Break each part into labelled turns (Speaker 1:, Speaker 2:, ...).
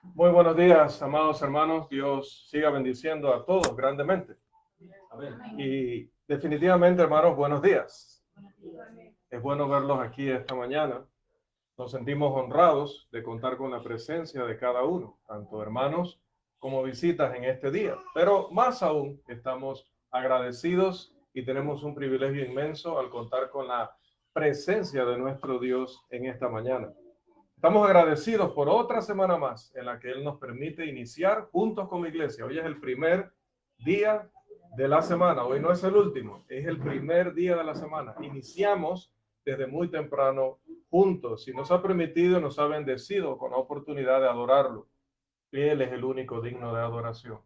Speaker 1: Muy buenos días, amados hermanos. Dios siga bendiciendo a todos grandemente. Amén. Y definitivamente, hermanos, buenos días. Es bueno verlos aquí esta mañana. Nos sentimos honrados de contar con la presencia de cada uno, tanto hermanos como visitas en este día. Pero más aún, estamos agradecidos y tenemos un privilegio inmenso al contar con la presencia de nuestro Dios en esta mañana. Estamos agradecidos por otra semana más en la que Él nos permite iniciar juntos como iglesia. Hoy es el primer día de la semana. Hoy no es el último, es el primer día de la semana. Iniciamos desde muy temprano juntos y nos ha permitido, nos ha bendecido con la oportunidad de adorarlo. Él es el único digno de adoración.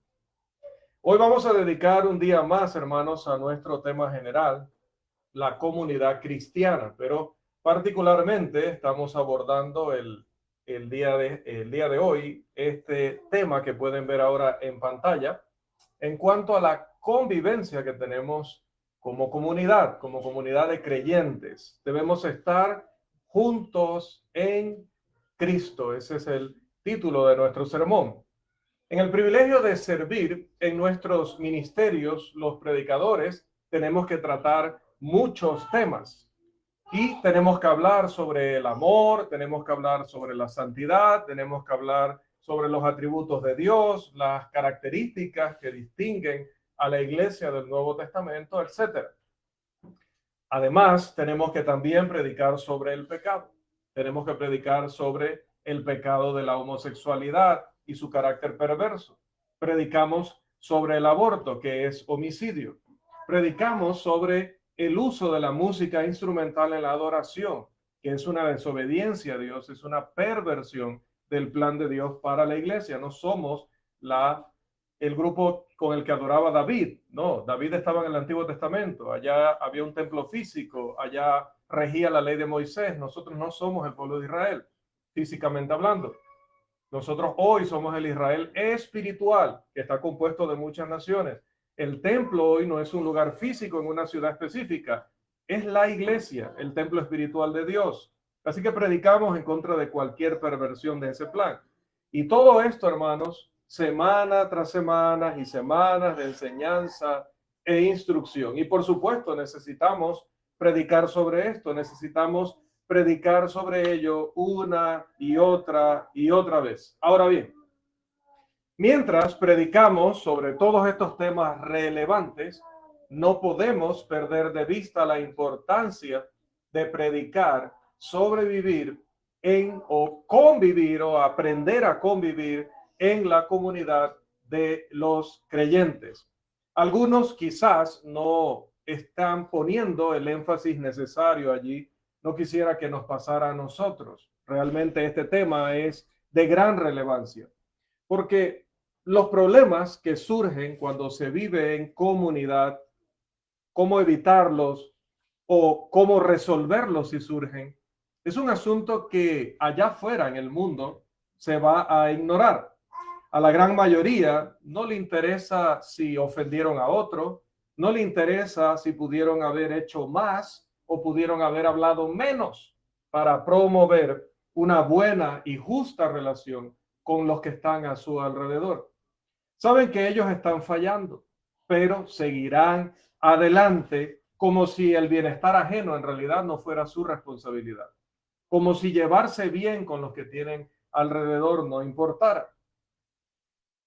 Speaker 1: Hoy vamos a dedicar un día más, hermanos, a nuestro tema general, la comunidad cristiana, pero particularmente estamos abordando el día de hoy este tema que pueden ver ahora en pantalla en cuanto a la convivencia que tenemos como comunidad de creyentes. Debemos estar juntos en Cristo. Ese es el título de nuestro sermón. En el privilegio de servir en nuestros ministerios, los predicadores tenemos que tratar muchos temas y tenemos que hablar sobre el amor, tenemos que hablar sobre la santidad, tenemos que hablar sobre los atributos de Dios, las características que distinguen a la iglesia del Nuevo Testamento, etcétera. Además, tenemos que también predicar sobre el pecado. Tenemos que predicar sobre el pecado de la homosexualidad y su carácter perverso. Predicamos sobre el aborto, que es homicidio. Predicamos sobre el uso de la música instrumental en la adoración, que es una desobediencia a Dios, es una perversión del plan de Dios para la iglesia. No somos el grupo con el que adoraba David. No, David estaba en el Antiguo Testamento. Allá había un templo físico, allá regía la ley de Moisés. Nosotros no somos el pueblo de Israel, físicamente hablando. Nosotros hoy somos el Israel espiritual, que está compuesto de muchas naciones. El templo hoy no es un lugar físico en una ciudad específica, es la iglesia, el templo espiritual de Dios. Así que predicamos en contra de cualquier perversión de ese plan. Y todo esto, hermanos, semana tras semana y semanas de enseñanza e instrucción. Y por supuesto necesitamos predicar sobre esto, necesitamos predicar sobre ello una y otra vez. Ahora bien, mientras predicamos sobre todos estos temas relevantes, no podemos perder de vista la importancia de predicar, sobrevivir o convivir o aprender a convivir en la comunidad de los creyentes. Algunos quizás no están poniendo el énfasis necesario allí. No quisiera que nos pasara a nosotros. Realmente este tema es de gran relevancia, porque los problemas que surgen cuando se vive en comunidad, cómo evitarlos o cómo resolverlos si surgen, es un asunto que allá afuera en el mundo se va a ignorar. A la gran mayoría no le interesa si ofendieron a otro, no le interesa si pudieron haber hecho más o pudieron haber hablado menos para promover una buena y justa relación con los que están a su alrededor. Saben que ellos están fallando, pero seguirán adelante como si el bienestar ajeno en realidad no fuera su responsabilidad, como si llevarse bien con los que tienen alrededor no importara.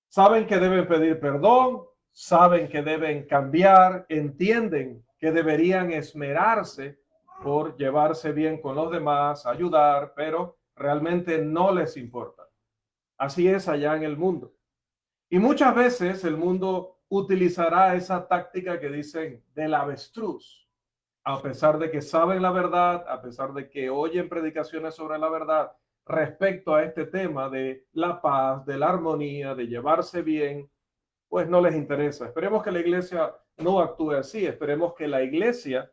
Speaker 1: Saben que deben pedir perdón, saben que deben cambiar, entienden que deberían esmerarse por llevarse bien con los demás, ayudar, pero realmente no les importa. Así es allá en el mundo. Y muchas veces el mundo utilizará esa táctica que dicen del avestruz. A pesar de que saben la verdad, a pesar de que oyen predicaciones sobre la verdad respecto a este tema de la paz, de la armonía, de llevarse bien, pues no les interesa. Esperemos que la iglesia no actúe así. Esperemos que la iglesia,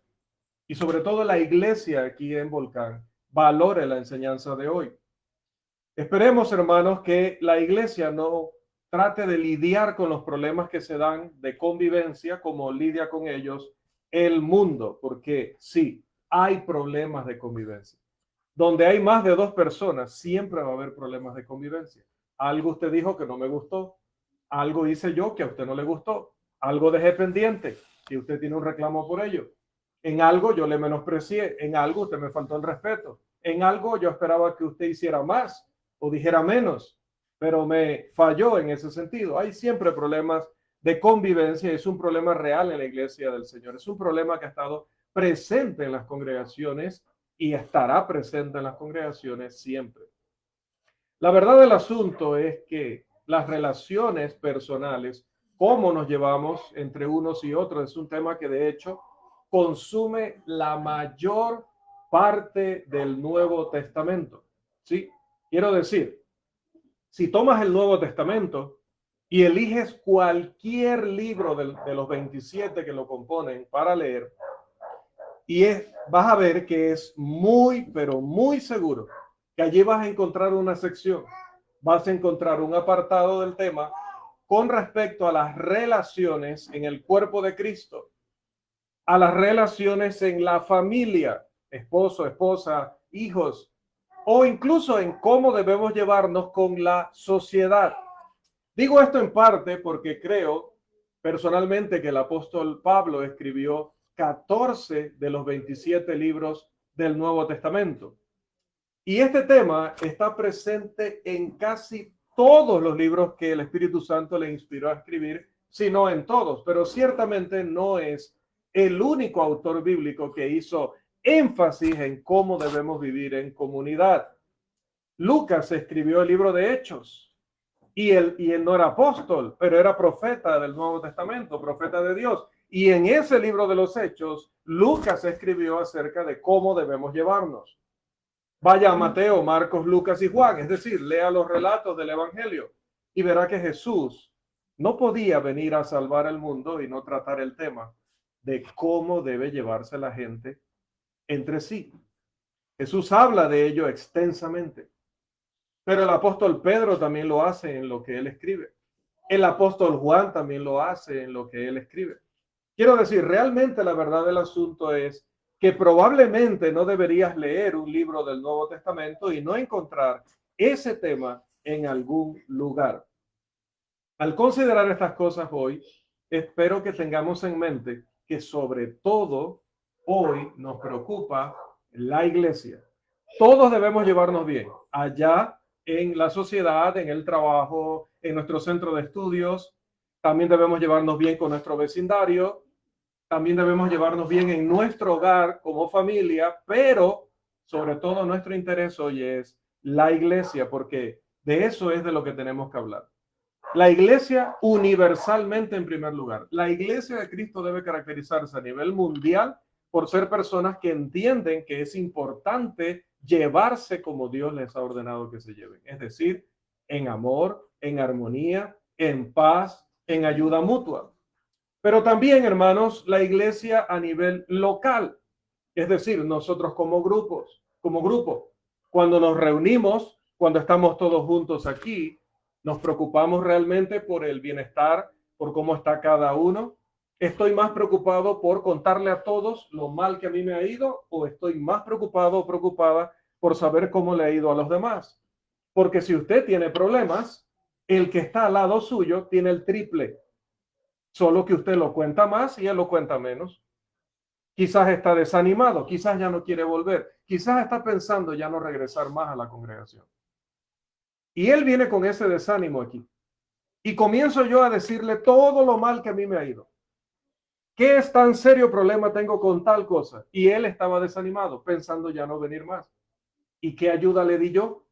Speaker 1: y sobre todo la iglesia aquí en Volcán, valore la enseñanza de hoy. Esperemos, hermanos, que la iglesia no trate de lidiar con los problemas que se dan de convivencia como lidia con ellos el mundo, porque sí, hay problemas de convivencia. Donde hay más de dos personas, siempre va a haber problemas de convivencia. Algo usted dijo que no me gustó, algo hice yo que a usted no le gustó, algo dejé pendiente y usted tiene un reclamo por ello. En algo yo le menosprecié, en algo usted me faltó el respeto, en algo yo esperaba que usted hiciera más o dijera menos, pero me falló en ese sentido. Hay siempre problemas de convivencia, es un problema real en la iglesia del Señor, es un problema que ha estado presente en las congregaciones y estará presente en las congregaciones siempre. La verdad del asunto es que las relaciones personales, cómo nos llevamos entre unos y otros, es un tema que de hecho consume la mayor parte del Nuevo Testamento. ¿Sí? Quiero decir, si tomas el Nuevo Testamento y eliges cualquier libro de los 27 que lo componen para leer, vas a ver que es muy, pero muy seguro que allí vas a encontrar una sección, vas a encontrar un apartado del tema con respecto a las relaciones en el cuerpo de Cristo, a las relaciones en la familia, esposo, esposa, hijos, o incluso en cómo debemos llevarnos con la sociedad. Digo esto en parte porque creo personalmente que el apóstol Pablo escribió 14 de los 27 libros del Nuevo Testamento. Y este tema está presente en casi todos los libros que el Espíritu Santo le inspiró a escribir, si no en todos, pero ciertamente no es el único autor bíblico que hizo énfasis en cómo debemos vivir en comunidad. Lucas escribió el libro de Hechos y él no era apóstol, pero era profeta del Nuevo Testamento, profeta de Dios. Y en ese libro de los Hechos, Lucas escribió acerca de cómo debemos llevarnos. Vaya a Mateo, Marcos, Lucas y Juan, es decir, lea los relatos del Evangelio y verá que Jesús no podía venir a salvar el mundo y no tratar el tema de cómo debe llevarse la gente entre sí. Jesús habla de ello extensamente, pero el apóstol Pedro también lo hace en lo que él escribe. El apóstol Juan también lo hace en lo que él escribe. Quiero decir, realmente la verdad del asunto es que probablemente no deberías leer un libro del Nuevo Testamento y no encontrar ese tema en algún lugar. Al considerar estas cosas hoy, espero que tengamos en mente que sobre todo hoy nos preocupa la iglesia. Todos debemos llevarnos bien allá en la sociedad, en el trabajo, en nuestro centro de estudios. También debemos llevarnos bien con nuestro vecindario. También debemos llevarnos bien en nuestro hogar como familia, pero sobre todo nuestro interés hoy es la iglesia, porque de eso es de lo que tenemos que hablar. La iglesia universalmente en primer lugar. La iglesia de Cristo debe caracterizarse a nivel mundial por ser personas que entienden que es importante llevarse como Dios les ha ordenado que se lleven. Es decir, en amor, en armonía, en paz, en ayuda mutua. Pero también, hermanos, la iglesia a nivel local, es decir, nosotros como grupo, cuando nos reunimos, cuando estamos todos juntos aquí, nos preocupamos realmente por el bienestar, por cómo está cada uno. ¿Estoy más preocupado por contarle a todos lo mal que a mí me ha ido o estoy más preocupado o preocupada por saber cómo le ha ido a los demás? Porque si usted tiene problemas, el que está al lado suyo tiene el triple. Solo que usted lo cuenta más y él lo cuenta menos. Quizás está desanimado, quizás ya no quiere volver, quizás está pensando ya no regresar más a la congregación. Y él viene con ese desánimo aquí. Y comienzo yo a decirle todo lo mal que a mí me ha ido. ¿Qué es tan serio problema tengo con tal cosa? Y él estaba desanimado, pensando ya no venir más. ¿Y qué ayuda le di yo?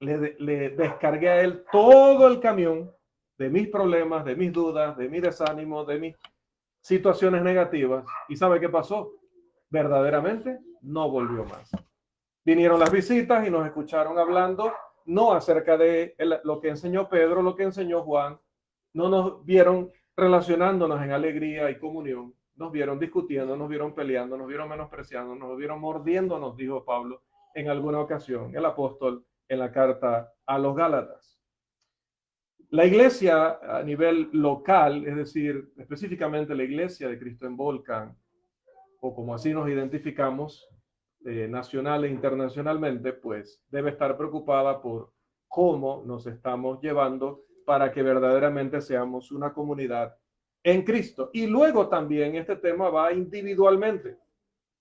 Speaker 1: Le descargué a él todo el camión de mis problemas, de mis dudas, de mi desánimo, de mis situaciones negativas. ¿Y sabe qué pasó? Verdaderamente no volvió más. Vinieron las visitas y nos escucharon hablando, no acerca de lo que enseñó Pedro, lo que enseñó Juan. No nos vieron relacionándonos en alegría y comunión. Nos vieron discutiendo, nos vieron peleando, nos vieron menospreciando, nos vieron mordiéndonos, dijo Pablo en alguna ocasión, el apóstol en la carta a los Gálatas. La iglesia a nivel local, es decir, específicamente la iglesia de Cristo en Volcán, o como así nos identificamos, nacional e internacionalmente, pues debe estar preocupada por cómo nos estamos llevando para que verdaderamente seamos una comunidad en Cristo. Y luego también este tema va individualmente.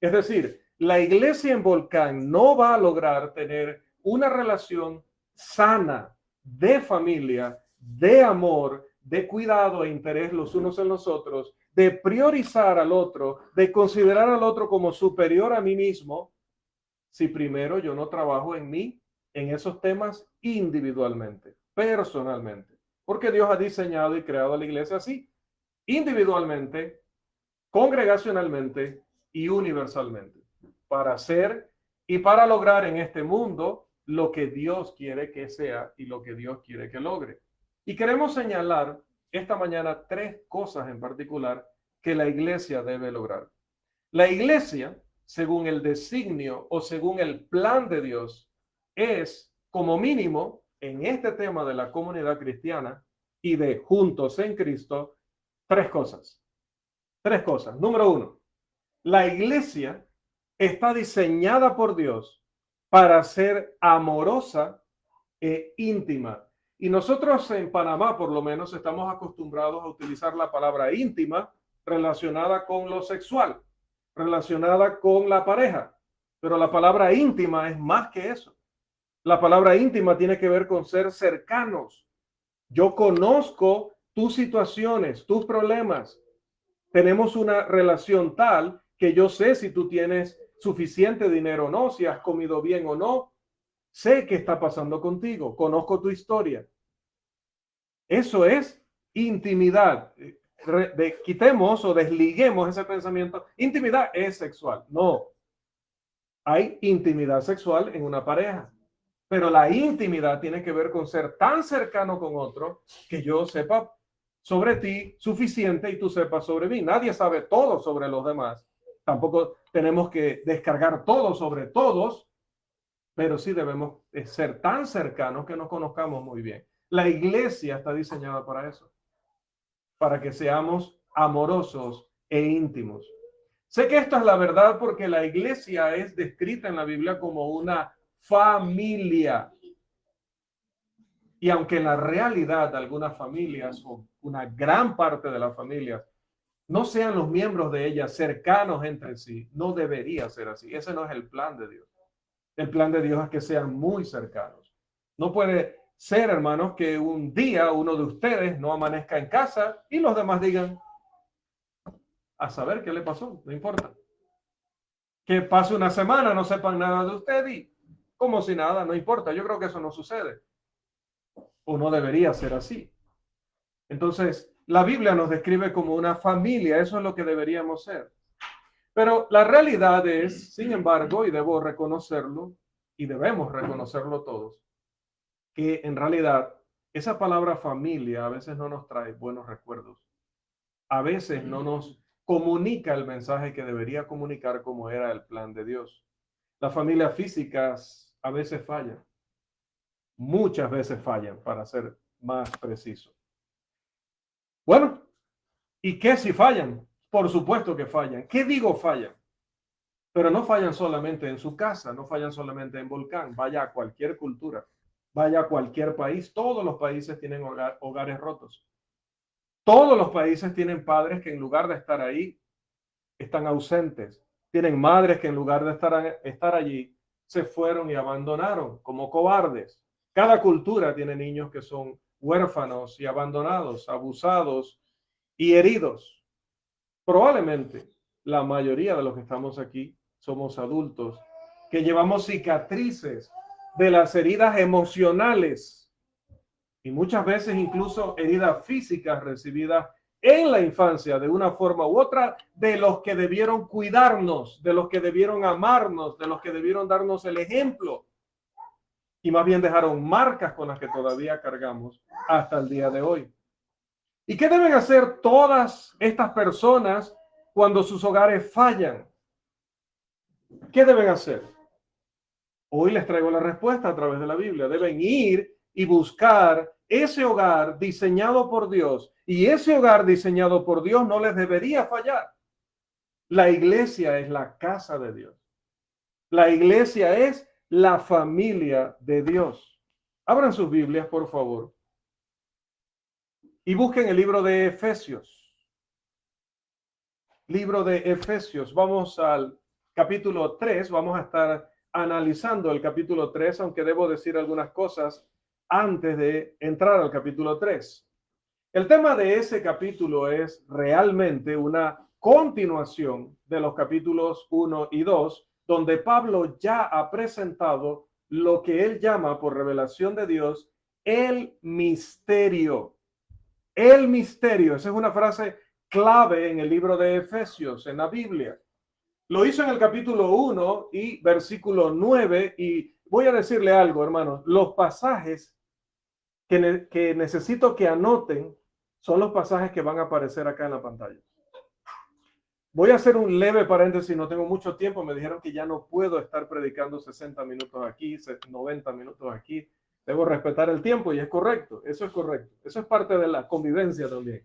Speaker 1: Es decir, la iglesia en Volcán no va a lograr tener una relación sana de familia, de amor, de cuidado e interés los unos en los otros, de priorizar al otro, de considerar al otro como superior a mí mismo, si primero yo no trabajo en mí, en esos temas individualmente, personalmente. Porque Dios ha diseñado y creado a la iglesia así, individualmente, congregacionalmente y universalmente, para hacer y para lograr en este mundo lo que Dios quiere que sea y lo que Dios quiere que logre. Y queremos señalar esta mañana 3 cosas en particular que la iglesia debe lograr. La iglesia, según el designio o según el plan de Dios, es como mínimo en este tema de la comunidad cristiana y de juntos en Cristo, 3 cosas. 3 cosas. Número 1, la iglesia está diseñada por Dios para ser amorosa e íntima. Y nosotros en Panamá, por lo menos, estamos acostumbrados a utilizar la palabra íntima relacionada con lo sexual, relacionada con la pareja. Pero la palabra íntima es más que eso. La palabra íntima tiene que ver con ser cercanos. Yo conozco tus situaciones, tus problemas. Tenemos una relación tal que yo sé si tú tienes suficiente dinero o no, si has comido bien o no. Sé qué está pasando contigo, conozco tu historia. Eso es intimidad. Quitemos o desliguemos ese pensamiento. Intimidad es sexual. No. Hay intimidad sexual en una pareja. Pero la intimidad tiene que ver con ser tan cercano con otro que yo sepa sobre ti suficiente y tú sepas sobre mí. Nadie sabe todo sobre los demás. Tampoco tenemos que descargar todo sobre todos, pero sí debemos ser tan cercanos que nos conozcamos muy bien. La iglesia está diseñada para eso, para que seamos amorosos e íntimos. Sé que esto es la verdad porque la iglesia es descrita en la Biblia como una familia. Y aunque en la realidad algunas familias o una gran parte de las familias no sean los miembros de ellas cercanos entre sí, no debería ser así. Ese no es el plan de Dios. El plan de Dios es que sean muy cercanos. No puede ser, hermanos, que un día uno de ustedes no amanezca en casa y los demás digan, a saber qué le pasó, no importa. Que pase una semana, no sepan nada de usted y como si nada, no importa. Yo creo que eso no sucede. O no debería ser así. Entonces, la Biblia nos describe como una familia, eso es lo que deberíamos ser. Pero la realidad es, sin embargo, y debo reconocerlo, y debemos reconocerlo todos, que en realidad esa palabra familia a veces no nos trae buenos recuerdos. A veces no nos comunica el mensaje que debería comunicar como era el plan de Dios. Las familias físicas a veces fallan. Muchas veces fallan, para ser más preciso. Bueno, ¿y qué si fallan? Por supuesto que fallan. ¿Qué digo fallan? Pero no fallan solamente en su casa, no fallan solamente en Volcán, vaya a cualquier cultura, vaya a cualquier país. Todos los países tienen hogares rotos. Todos los países tienen padres que en lugar de estar ahí, están ausentes. Tienen madres que en lugar de estar allí, se fueron y abandonaron como cobardes. Cada cultura tiene niños que son huérfanos y abandonados, abusados y heridos. Probablemente la mayoría de los que estamos aquí somos adultos que llevamos cicatrices de las heridas emocionales y muchas veces incluso heridas físicas recibidas en la infancia de una forma u otra de los que debieron cuidarnos, de los que debieron amarnos, de los que debieron darnos el ejemplo. Y más bien dejaron marcas con las que todavía cargamos hasta el día de hoy. ¿Y qué deben hacer todas estas personas cuando sus hogares fallan? ¿Qué deben hacer? Hoy les traigo la respuesta a través de la Biblia. Deben ir y buscar ese hogar diseñado por Dios. Y ese hogar diseñado por Dios no les debería fallar. La iglesia es la casa de Dios. La iglesia es la familia de Dios. Abran sus Biblias, por favor, y busquen el libro de Efesios. Libro de Efesios. Vamos al capítulo 3. Vamos a estar analizando el capítulo 3, aunque debo decir algunas cosas antes de entrar al capítulo 3. El tema de ese capítulo es realmente una continuación de los capítulos 1 y 2, donde Pablo ya ha presentado lo que él llama por revelación de Dios el misterio. El misterio, esa es una frase clave en el libro de Efesios, en la Biblia. Lo hizo en el capítulo 1 y versículo 9, y voy a decirle algo, hermanos, los pasajes que necesito que anoten son los pasajes que van a aparecer acá en la pantalla. Voy a hacer un leve paréntesis, no tengo mucho tiempo, me dijeron que ya no puedo estar predicando 60 minutos aquí, 90 minutos aquí, debo respetar el tiempo y es correcto, eso es parte de la convivencia también.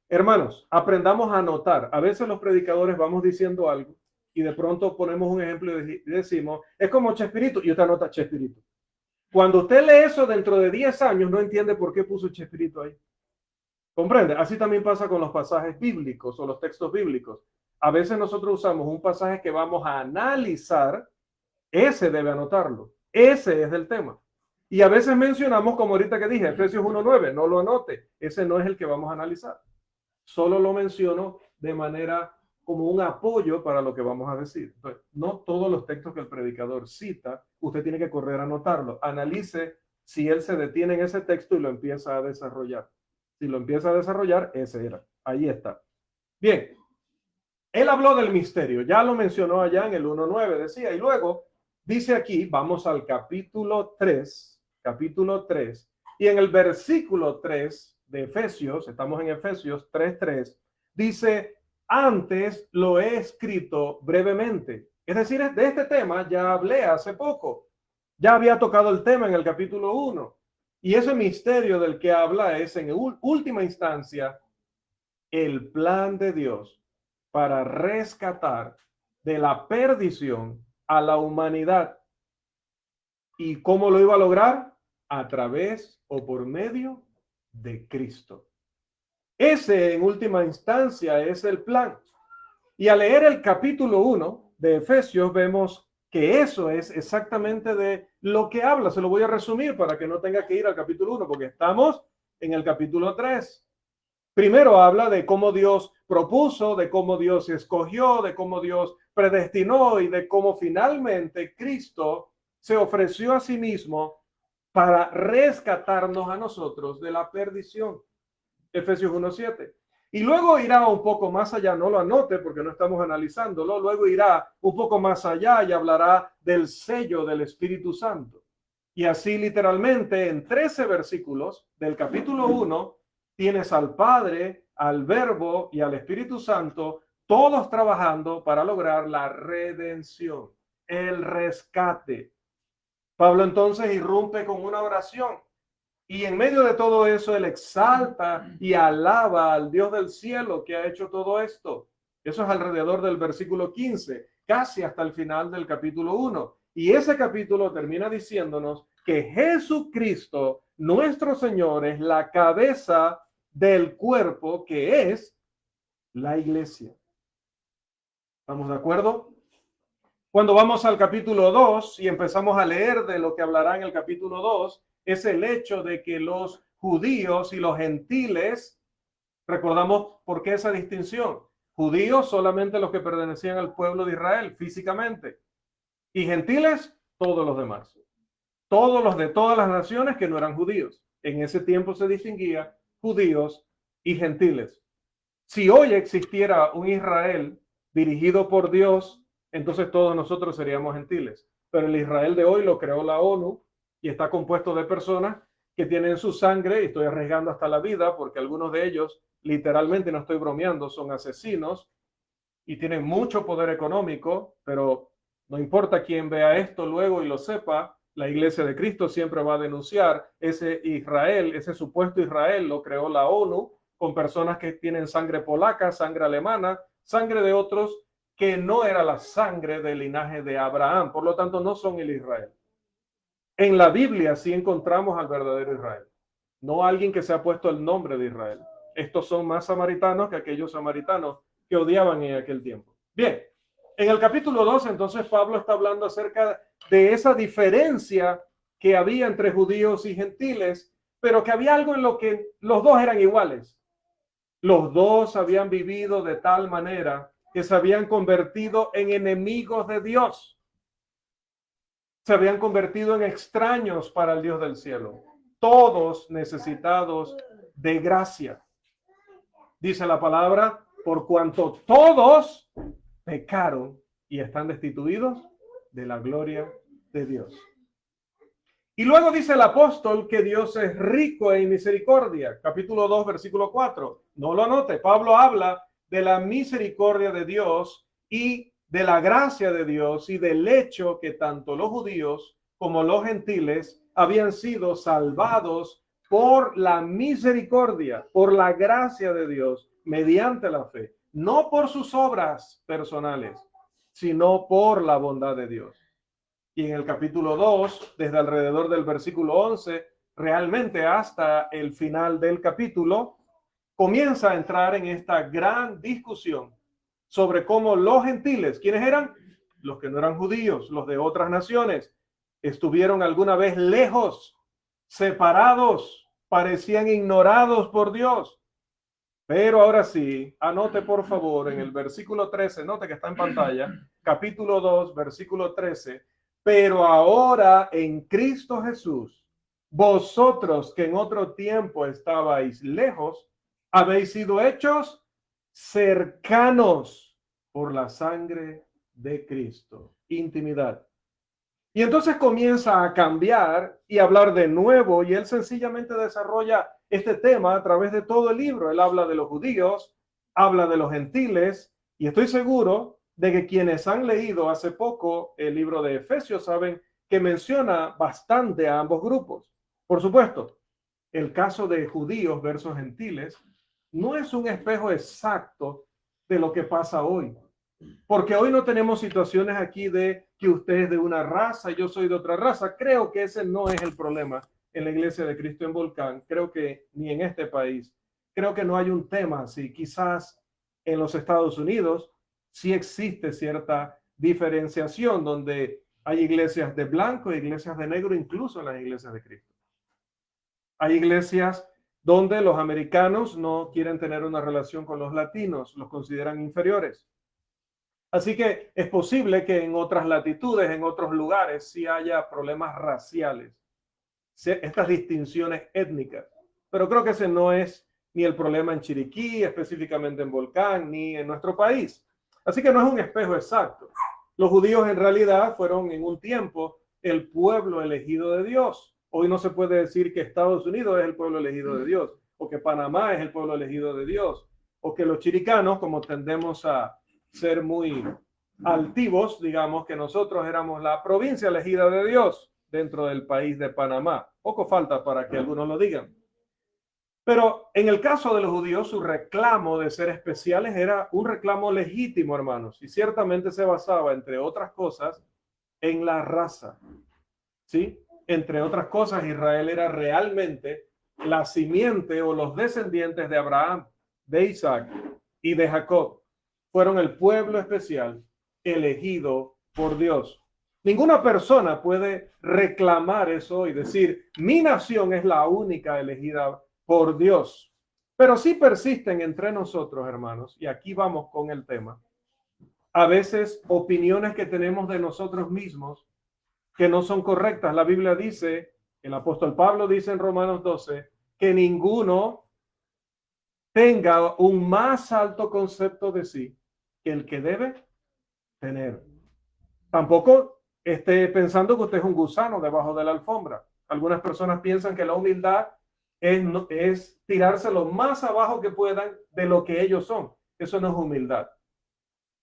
Speaker 1: Hermanos, aprendamos a anotar. A veces los predicadores vamos diciendo algo y de pronto ponemos un ejemplo y decimos, es como Chespirito, y usted anota Chespirito. Cuando usted lee eso dentro de 10 años, no entiende por qué puso Chespirito ahí. ¿Comprende? Así también pasa con los pasajes bíblicos o los textos bíblicos. A veces nosotros usamos un pasaje que vamos a analizar, ese debe anotarlo, ese es el tema. Y a veces mencionamos, como ahorita que dije, Efesios 1:9, no lo anote, ese no es el que vamos a analizar. Solo lo menciono de manera como un apoyo para lo que vamos a decir. Entonces, no todos los textos que el predicador cita, usted tiene que correr a anotarlo. Analice si él se detiene en ese texto y lo empieza a desarrollar. Si lo empieza a desarrollar, ese era. Ahí está. Bien. Él habló del misterio. Ya lo mencionó allá en el 1:9, decía. Y luego dice aquí, vamos al capítulo 3. Capítulo 3. Y en el versículo 3 de Efesios, estamos en Efesios 3:3, dice, antes lo he escrito brevemente. Es decir, de este tema ya hablé hace poco. Ya había tocado el tema en el capítulo 1. Y ese misterio del que habla es, en última instancia, el plan de Dios para rescatar de la perdición a la humanidad. ¿Y cómo lo iba a lograr? A través o por medio de Cristo. Ese, en última instancia, es el plan. Y al leer el capítulo 1 de Efesios, vemos que eso es exactamente de lo que habla. Se lo voy a resumir para que no tenga que ir al capítulo 1, porque estamos en el capítulo 3. Primero habla de cómo Dios propuso, de cómo Dios escogió, de cómo Dios predestinó y de cómo finalmente Cristo se ofreció a sí mismo para rescatarnos a nosotros de la perdición. Efesios 1:7. Y luego irá un poco más allá, no lo anote porque no estamos analizándolo, luego irá un poco más allá y hablará del sello del Espíritu Santo. Y así literalmente en 13 versículos del capítulo 1 tienes al Padre, al Verbo y al Espíritu Santo, todos trabajando para lograr la redención, el rescate. Pablo entonces irrumpe con una oración. Y en medio de todo eso, él exalta y alaba al Dios del cielo que ha hecho todo esto. Eso es alrededor del versículo 15, casi hasta el final del capítulo 1. Y ese capítulo termina diciéndonos que Jesucristo, nuestro Señor, es la cabeza del cuerpo que es la iglesia. ¿Estamos de acuerdo? Cuando vamos al capítulo 2 y empezamos a leer de lo que hablará en el capítulo 2, es el hecho de que los judíos y los gentiles, recordamos por qué esa distinción, judíos solamente los que pertenecían al pueblo de Israel físicamente y gentiles todos los demás, todos los de todas las naciones que no eran judíos. En ese tiempo se distinguía judíos y gentiles. Si hoy existiera un Israel dirigido por Dios, entonces todos nosotros seríamos gentiles. Pero el Israel de hoy lo creó la ONU y está compuesto de personas que tienen su sangre, y estoy arriesgando hasta la vida porque algunos de ellos, literalmente no estoy bromeando, son asesinos y tienen mucho poder económico, pero no importa quién vea esto luego y lo sepa, la Iglesia de Cristo siempre va a denunciar ese Israel, ese supuesto Israel lo creó la ONU con personas que tienen sangre polaca, sangre alemana, sangre de otros que no era la sangre del linaje de Abraham. Por lo tanto, no son el Israel. En la Biblia sí encontramos al verdadero Israel, no alguien que se ha puesto el nombre de Israel. Estos son más samaritanos que aquellos samaritanos que odiaban en aquel tiempo. Bien, en el capítulo 2, entonces Pablo está hablando acerca de esa diferencia que había entre judíos y gentiles, pero que había algo en lo que los dos eran iguales. Los dos habían vivido de tal manera que se habían convertido en enemigos de Dios. Se habían convertido en extraños para el Dios del cielo. Todos necesitados de gracia. Dice la palabra, por cuanto todos pecaron y están destituidos de la gloria de Dios. Y luego dice el apóstol que Dios es rico en misericordia. Capítulo 2, versículo 4. No lo anote. Pablo habla de la misericordia de Dios y de la gracia de Dios y del hecho que tanto los judíos como los gentiles habían sido salvados por la misericordia, por la gracia de Dios, mediante la fe. No por sus obras personales, sino por la bondad de Dios. Y en el capítulo 2, desde alrededor del versículo 11, realmente hasta el final del capítulo, comienza a entrar en esta gran discusión sobre cómo los gentiles, ¿quiénes eran? Los que no eran judíos, los de otras naciones, estuvieron alguna vez lejos, separados, parecían ignorados por Dios. Pero ahora sí, anote por favor en el versículo 13, note que está en pantalla, capítulo 2, versículo 13, pero ahora en Cristo Jesús, vosotros que en otro tiempo estabais lejos, habéis sido hechos cercanos por la sangre de Cristo. Intimidad. Y entonces comienza a cambiar y hablar de nuevo, y él sencillamente desarrolla este tema a través de todo el libro. Él habla de los judíos, habla de los gentiles, y estoy seguro de que quienes han leído hace poco el libro de Efesios saben que menciona bastante a ambos grupos. Por supuesto, el caso de judíos versus gentiles no es un espejo exacto de lo que pasa hoy. Porque hoy no tenemos situaciones aquí de que usted es de una raza y yo soy de otra raza. Creo que ese no es el problema en la Iglesia de Cristo en Volcán. Creo que ni en este país. Creo que no hay un tema así. Quizás en los Estados Unidos sí existe cierta diferenciación donde hay iglesias de blanco e iglesias de negro, incluso en las iglesias de Cristo. Hay iglesias donde los americanos no quieren tener una relación con los latinos, los consideran inferiores. Así que es posible que en otras latitudes, en otros lugares, sí haya problemas raciales, estas distinciones étnicas. Pero creo que ese no es ni el problema en Chiriquí, específicamente en Volcán, ni en nuestro país. Así que no es un espejo exacto. Los judíos en realidad fueron en un tiempo el pueblo elegido de Dios. Hoy no se puede decir que Estados Unidos es el pueblo elegido de Dios, o que Panamá es el pueblo elegido de Dios, o que los chiricanos, como tendemos a ser muy altivos, digamos que nosotros éramos la provincia elegida de Dios dentro del país de Panamá. Poco falta para que algunos lo digan. Pero en el caso de los judíos, su reclamo de ser especiales era un reclamo legítimo, hermanos, y ciertamente se basaba, entre otras cosas, en la raza. ¿Sí? Entre otras cosas, Israel era realmente la simiente o los descendientes de Abraham, de Isaac y de Jacob. Fueron el pueblo especial elegido por Dios. Ninguna persona puede reclamar eso y decir, mi nación es la única elegida por Dios. Pero sí persisten entre nosotros, hermanos, y aquí vamos con el tema, a veces opiniones que tenemos de nosotros mismos que no son correctas. La Biblia dice, el apóstol Pablo dice en Romanos 12, que ninguno tenga un más alto concepto de sí que el que debe tener. Tampoco esté pensando que usted es un gusano debajo de la alfombra. Algunas personas piensan que la humildad es tirarse lo más abajo que puedan de lo que ellos son. Eso no es humildad.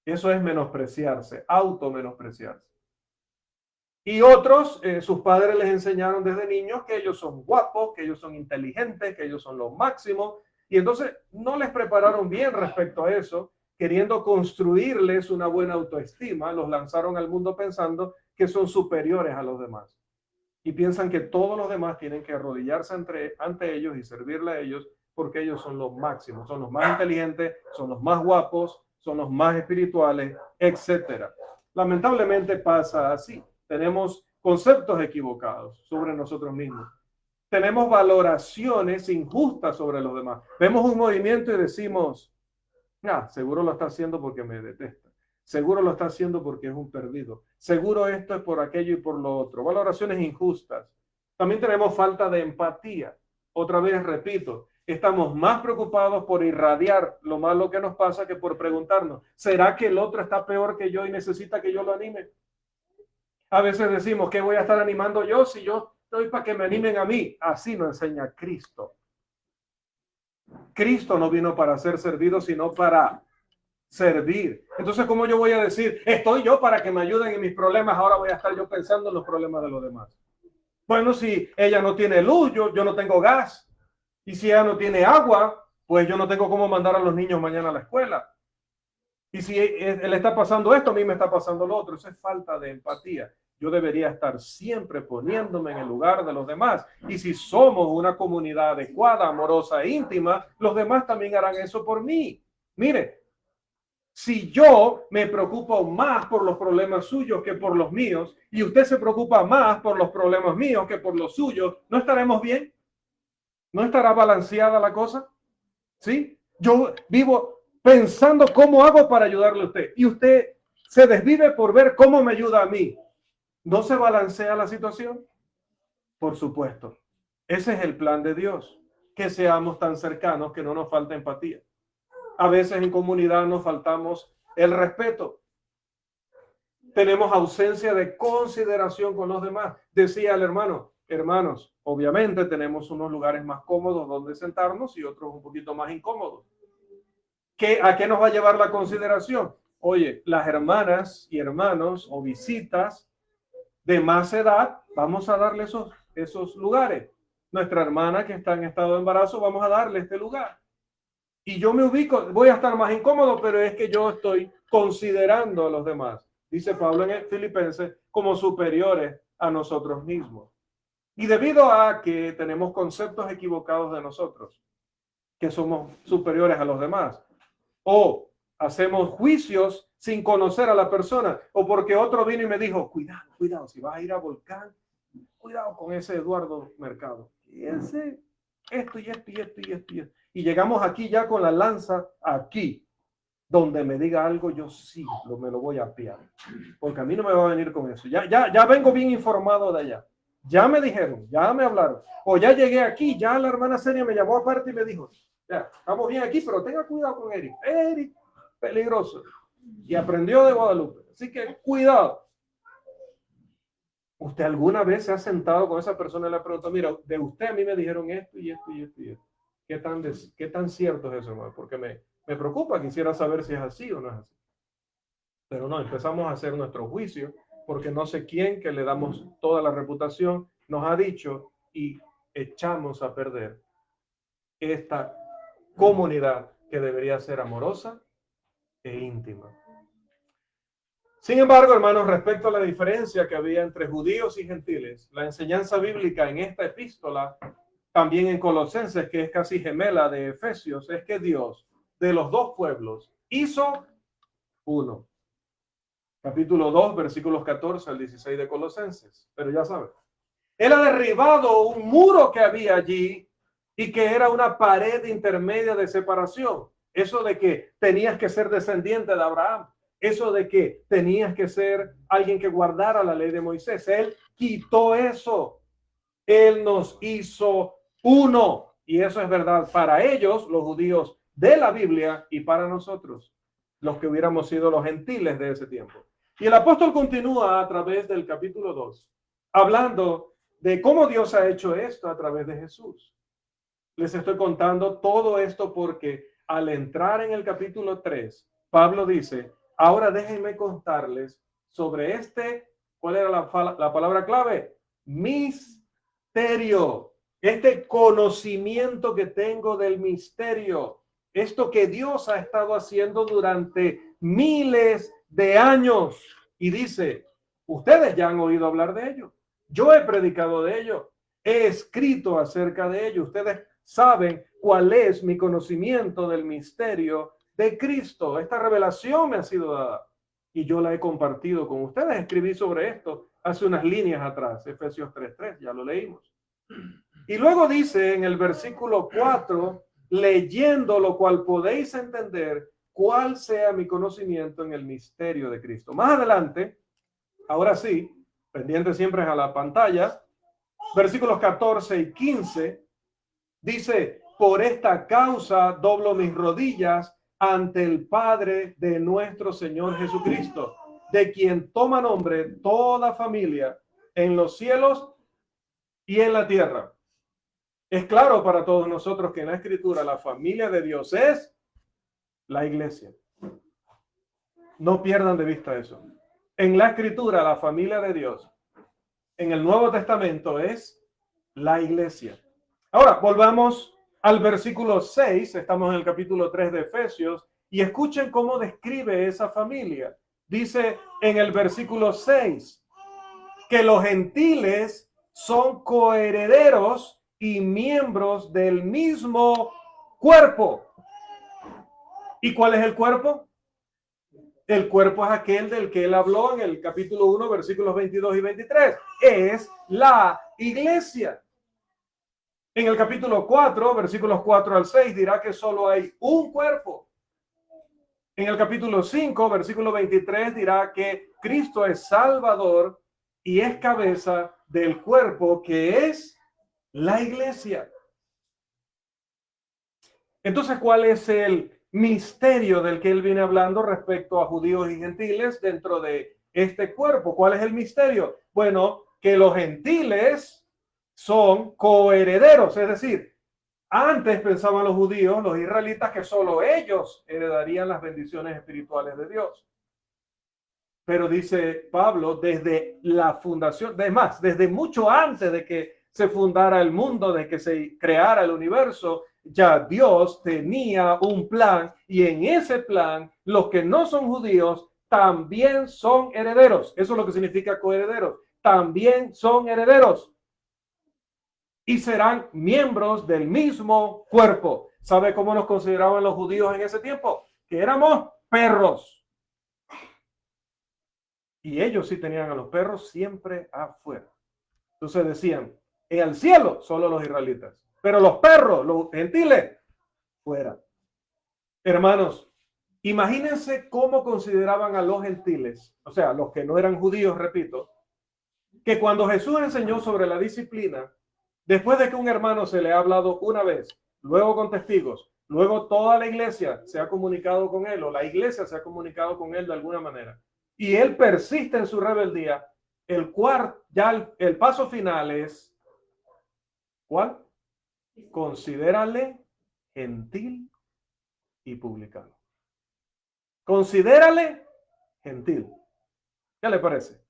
Speaker 1: Eso es menospreciarse, automenospreciarse. Y otros, sus padres les enseñaron desde niños que ellos son guapos, que ellos son inteligentes, que ellos son lo máximo. Y entonces no les prepararon bien respecto a eso. queriendo construirles una buena autoestima, los lanzaron al mundo pensando que son superiores a los demás. Y piensan que todos los demás tienen que arrodillarse ante ellos y servirle a ellos porque ellos son los máximos, son los más inteligentes, son los más guapos, son los más espirituales, etcétera. Lamentablemente pasa así. Tenemos conceptos equivocados sobre nosotros mismos. Tenemos valoraciones injustas sobre los demás. Vemos un movimiento y decimos, seguro lo está haciendo porque me detesta. Seguro lo está haciendo porque es un perdido. Seguro esto es por aquello y por lo otro. Valoraciones injustas. También tenemos falta de empatía. Otra vez repito, estamos más preocupados por irradiar lo malo que nos pasa que por preguntarnos, ¿será que el otro está peor que yo y necesita que yo lo anime? A veces decimos, ¿qué voy a estar animando yo si yo estoy para que me animen a mí? Así nos enseña Cristo. Cristo no vino para ser servido, sino para servir. Entonces, ¿cómo yo voy a decir, estoy yo para que me ayuden en mis problemas, ahora voy a estar yo pensando en los problemas de los demás? Bueno, si ella no tiene luz, yo no tengo gas. Y si ella no tiene agua, pues yo no tengo cómo mandar a los niños mañana a la escuela. Y si él está pasando esto, a mí me está pasando lo otro. Eso es falta de empatía. Yo debería estar siempre poniéndome en el lugar de los demás. Y si somos una comunidad adecuada, amorosa e íntima, los demás también harán eso por mí. Mire, si yo me preocupo más por los problemas suyos que por los míos, y usted se preocupa más por los problemas míos que por los suyos, ¿no estaremos bien? ¿No estará balanceada la cosa? ¿Sí? Yo vivo pensando cómo hago para ayudarle a usted, y usted se desvive por ver cómo me ayuda a mí. ¿No se balancea la situación? Por supuesto. Ese es el plan de Dios, que seamos tan cercanos que no nos falte empatía. A veces en comunidad nos faltamos el respeto. Tenemos ausencia de consideración con los demás. Decía el hermano, hermanos, obviamente tenemos unos lugares más cómodos donde sentarnos y otros un poquito más incómodos. ¿A qué nos va a llevar la consideración? Oye, las hermanas y hermanos o visitas de más edad, vamos a darle esos lugares. Nuestra hermana que está en estado de embarazo, vamos a darle este lugar. Y yo me ubico, voy a estar más incómodo, pero es que yo estoy considerando a los demás, dice Pablo en Filipenses, como superiores a nosotros mismos. Y debido a que tenemos conceptos equivocados de nosotros, que somos superiores a los demás, o hacemos juicios sin conocer a la persona, o porque otro vino y me dijo, cuidado, si vas a ir a Volcán, cuidado con ese Eduardo Mercado. Y ese, esto. Y llegamos aquí ya con la lanza aquí, donde me diga algo, yo sí me lo voy a apiar, porque a mí no me va a venir con eso. Ya vengo bien informado de allá. Ya me dijeron, ya me hablaron, o ya llegué aquí, ya la hermana Senia me llamó aparte y me dijo, ya, estamos bien aquí, pero tenga cuidado con Eric. Eric, peligroso. Y aprendió de Guadalupe. Así que cuidado. ¿Usted alguna vez se ha sentado con esa persona y le preguntado, mira, de usted a mí me dijeron esto y esto y esto y esto? ¿Qué tan cierto es eso, hermano? Porque me preocupa, quisiera saber si es así o no es así. Pero no, empezamos a hacer nuestro juicio porque no sé quién que le damos toda la reputación nos ha dicho y echamos a perder esta comunidad que debería ser amorosa e íntima. Sin embargo, hermanos, respecto a la diferencia que había entre judíos y gentiles, la enseñanza bíblica en esta epístola, también en Colosenses, que es casi gemela de Efesios, es que Dios de los dos pueblos hizo uno. Capítulo 2, versículos 14 al 16 de Colosenses. Pero ya saben, él ha derribado un muro que había allí y que era una pared intermedia de separación. Eso de que tenías que ser descendiente de Abraham. Eso de que tenías que ser alguien que guardara la ley de Moisés. Él quitó eso. Él nos hizo uno. Y eso es verdad para ellos, los judíos de la Biblia, y para nosotros, los que hubiéramos sido los gentiles de ese tiempo. Y el apóstol continúa a través del capítulo 2, hablando de cómo Dios ha hecho esto a través de Jesús. Les estoy contando todo esto porque al entrar en el capítulo 3, Pablo dice, ahora déjenme contarles sobre ¿cuál era la palabra clave? Misterio. Este conocimiento que tengo del misterio. esto que Dios ha estado haciendo durante miles de años. Y dice, ustedes ya han oído hablar de ello. Yo he predicado de ello. He escrito acerca de ello. Ustedes saben cuál es mi conocimiento del misterio de Cristo. Esta revelación me ha sido dada y yo la he compartido con ustedes. Escribí sobre esto hace unas líneas atrás, Efesios 3:3, ya lo leímos. Y luego dice en el versículo 4, leyendo lo cual podéis entender cuál sea mi conocimiento en el misterio de Cristo. Más adelante, ahora sí, pendiente siempre a la pantalla, versículos 14 y 15, dice, por esta causa doblo mis rodillas ante el Padre de nuestro Señor Jesucristo, de quien toma nombre toda familia en los cielos y en la tierra. Es claro para todos nosotros que en la Escritura la familia de Dios es la iglesia. No pierdan de vista eso. En la Escritura la familia de Dios en el Nuevo Testamento es la iglesia. Ahora, volvamos al versículo 6, estamos en el capítulo 3 de Efesios, y escuchen cómo describe esa familia. Dice en el versículo 6 que los gentiles son coherederos y miembros del mismo cuerpo. ¿Y cuál es el cuerpo? El cuerpo es aquel del que él habló en el capítulo 1, versículos 22 y 23. Es la iglesia. En el capítulo 4, versículos 4 al 6, dirá que solo hay un cuerpo. En el capítulo 5, versículo 23, dirá que Cristo es Salvador y es cabeza del cuerpo que es la iglesia. Entonces, ¿cuál es el misterio del que él viene hablando respecto a judíos y gentiles dentro de este cuerpo? ¿Cuál es el misterio? Bueno, que los gentiles son coherederos, es decir, antes pensaban los judíos, los israelitas, que solo ellos heredarían las bendiciones espirituales de Dios. Pero dice Pablo, desde la fundación, además, desde mucho antes de que se fundara el mundo, de que se creara el universo, ya Dios tenía un plan, y en ese plan los que no son judíos también son herederos. Eso es lo que significa coherederos. También son herederos y serán miembros del mismo cuerpo. ¿Sabe cómo nos consideraban los judíos en ese tiempo? Que éramos perros. Y ellos sí tenían a los perros siempre afuera. Entonces decían, en el cielo solo los israelitas, pero los perros, los gentiles, fuera. Hermanos, imagínense cómo consideraban a los gentiles, o sea, los que no eran judíos, repito, que cuando Jesús enseñó sobre la disciplina, después de que un hermano se le ha hablado una vez, luego con testigos, luego toda la iglesia se ha comunicado con él, o la iglesia se ha comunicado con él de alguna manera, y él persiste en su rebeldía, el paso final es, ¿cuál? Considérale gentil y publicano. Considérale gentil. ¿Qué le parece?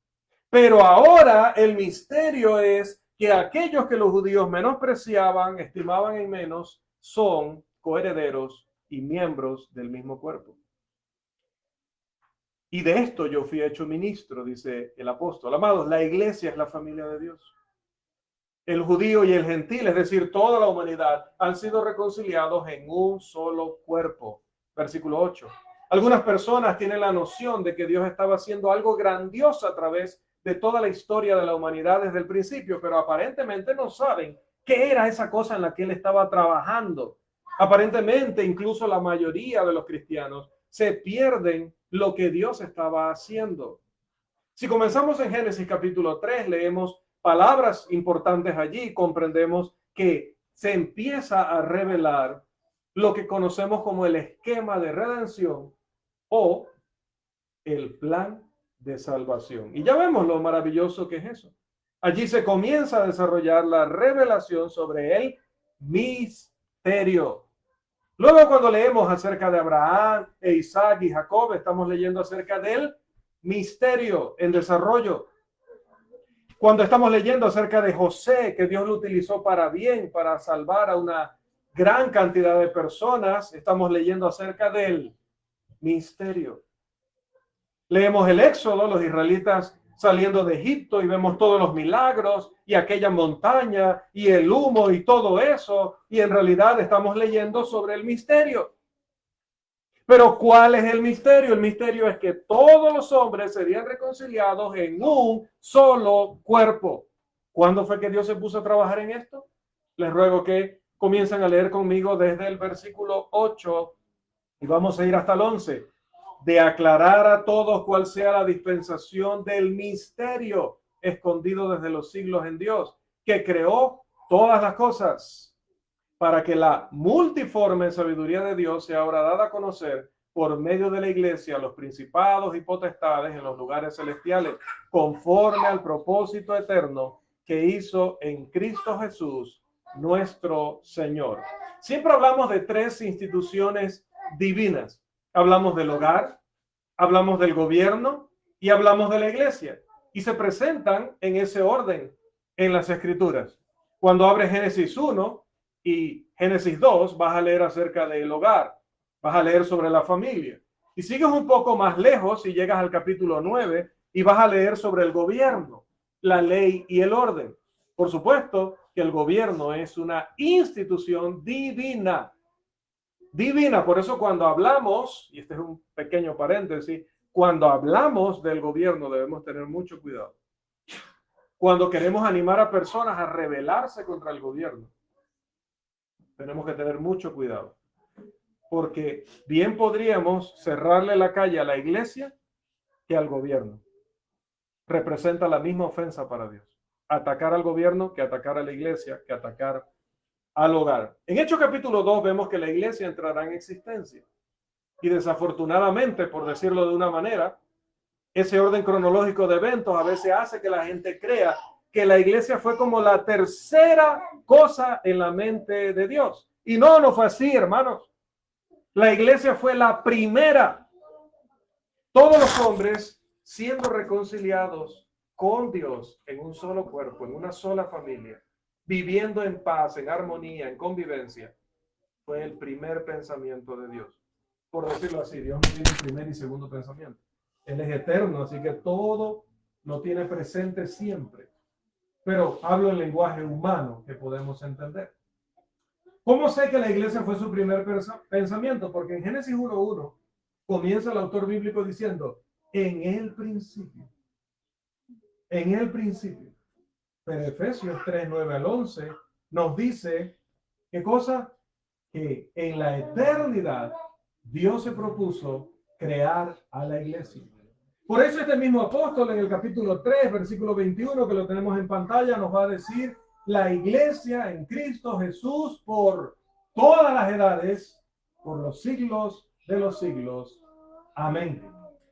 Speaker 1: Pero ahora el misterio es que aquellos que los judíos menospreciaban, estimaban en menos, son coherederos y miembros del mismo cuerpo. Y de esto yo fui hecho ministro, dice el apóstol. Amados, la iglesia es la familia de Dios. El judío y el gentil, es decir, toda la humanidad, han sido reconciliados en un solo cuerpo. Versículo 8. Algunas personas tienen la noción de que Dios estaba haciendo algo grandioso a través de toda la historia de la humanidad desde el principio, pero aparentemente no saben qué era esa cosa en la que él estaba trabajando. Aparentemente, incluso la mayoría de los cristianos se pierden lo que Dios estaba haciendo. Si comenzamos en Génesis capítulo 3, leemos palabras importantes allí, comprendemos que se empieza a revelar lo que conocemos como el esquema de redención o el plan de salvación. Y ya vemos lo maravilloso que es eso. Allí se comienza a desarrollar la revelación sobre el misterio. Luego, cuando leemos acerca de Abraham, Isaac y Jacob, estamos leyendo acerca del misterio en desarrollo. Cuando estamos leyendo acerca de José, que Dios lo utilizó para bien, para salvar a una gran cantidad de personas estamos leyendo acerca del misterio. Leemos el Éxodo, los israelitas saliendo de Egipto, y vemos todos los milagros y aquella montaña y el humo y todo eso, y en realidad estamos leyendo sobre el misterio. Pero ¿cuál es el misterio? El misterio es que todos los hombres serían reconciliados en un solo cuerpo. ¿Cuándo fue que Dios se puso a trabajar en esto? Les ruego que comiencen a leer conmigo desde el versículo 8 y vamos a ir hasta el 11. De aclarar a todos cuál sea la dispensación del misterio escondido desde los siglos en Dios, que creó todas las cosas, para que la multiforme sabiduría de Dios sea ahora dada a conocer por medio de la iglesia a los principados y potestades en los lugares celestiales, conforme al propósito eterno que hizo en Cristo Jesús, nuestro Señor. Siempre hablamos de tres instituciones divinas. Hablamos del hogar, hablamos del gobierno y hablamos de la iglesia. Y se presentan en ese orden en las Escrituras. Cuando abres Génesis 1 y Génesis 2, vas a leer acerca del hogar, vas a leer sobre la familia. Y sigues un poco más lejos y llegas al capítulo 9 y vas a leer sobre el gobierno, la ley y el orden. Por supuesto que el gobierno es una institución divina. Divina, por eso cuando hablamos, y este es un pequeño paréntesis, cuando hablamos del gobierno debemos tener mucho cuidado. Cuando queremos animar a personas a rebelarse contra el gobierno, tenemos que tener mucho cuidado, porque bien podríamos cerrarle la calle a la iglesia que al gobierno. Representa la misma ofensa para Dios. Atacar al gobierno que atacar a la iglesia, que atacar al hogar. En Hechos capítulo 2 vemos que la iglesia entrará en existencia. Y desafortunadamente, por decirlo de una manera, ese orden cronológico de eventos a veces hace que la gente crea que la iglesia fue como la tercera cosa en la mente de Dios. Y no fue así, hermanos. La iglesia fue la primera. Todos los hombres siendo reconciliados con Dios en un solo cuerpo, en una sola familia, viviendo en paz, en armonía, en convivencia, fue el primer pensamiento de Dios. Por decirlo así, Dios no tiene primer y segundo pensamiento. Él es eterno, así que todo lo tiene presente siempre. Pero hablo en lenguaje humano que podemos entender. ¿Cómo sé que la iglesia fue su primer pensamiento? Porque en Génesis 1:1 comienza el autor bíblico diciendo, en el principio. En el principio. Pero Efesios 3:9 al 11 nos dice, ¿qué cosa? Que en la eternidad Dios se propuso crear a la iglesia. Por eso este mismo apóstol en el capítulo 3, versículo 21, que lo tenemos en pantalla, nos va a decir, la iglesia en Cristo Jesús por todas las edades, por los siglos de los siglos. Amén.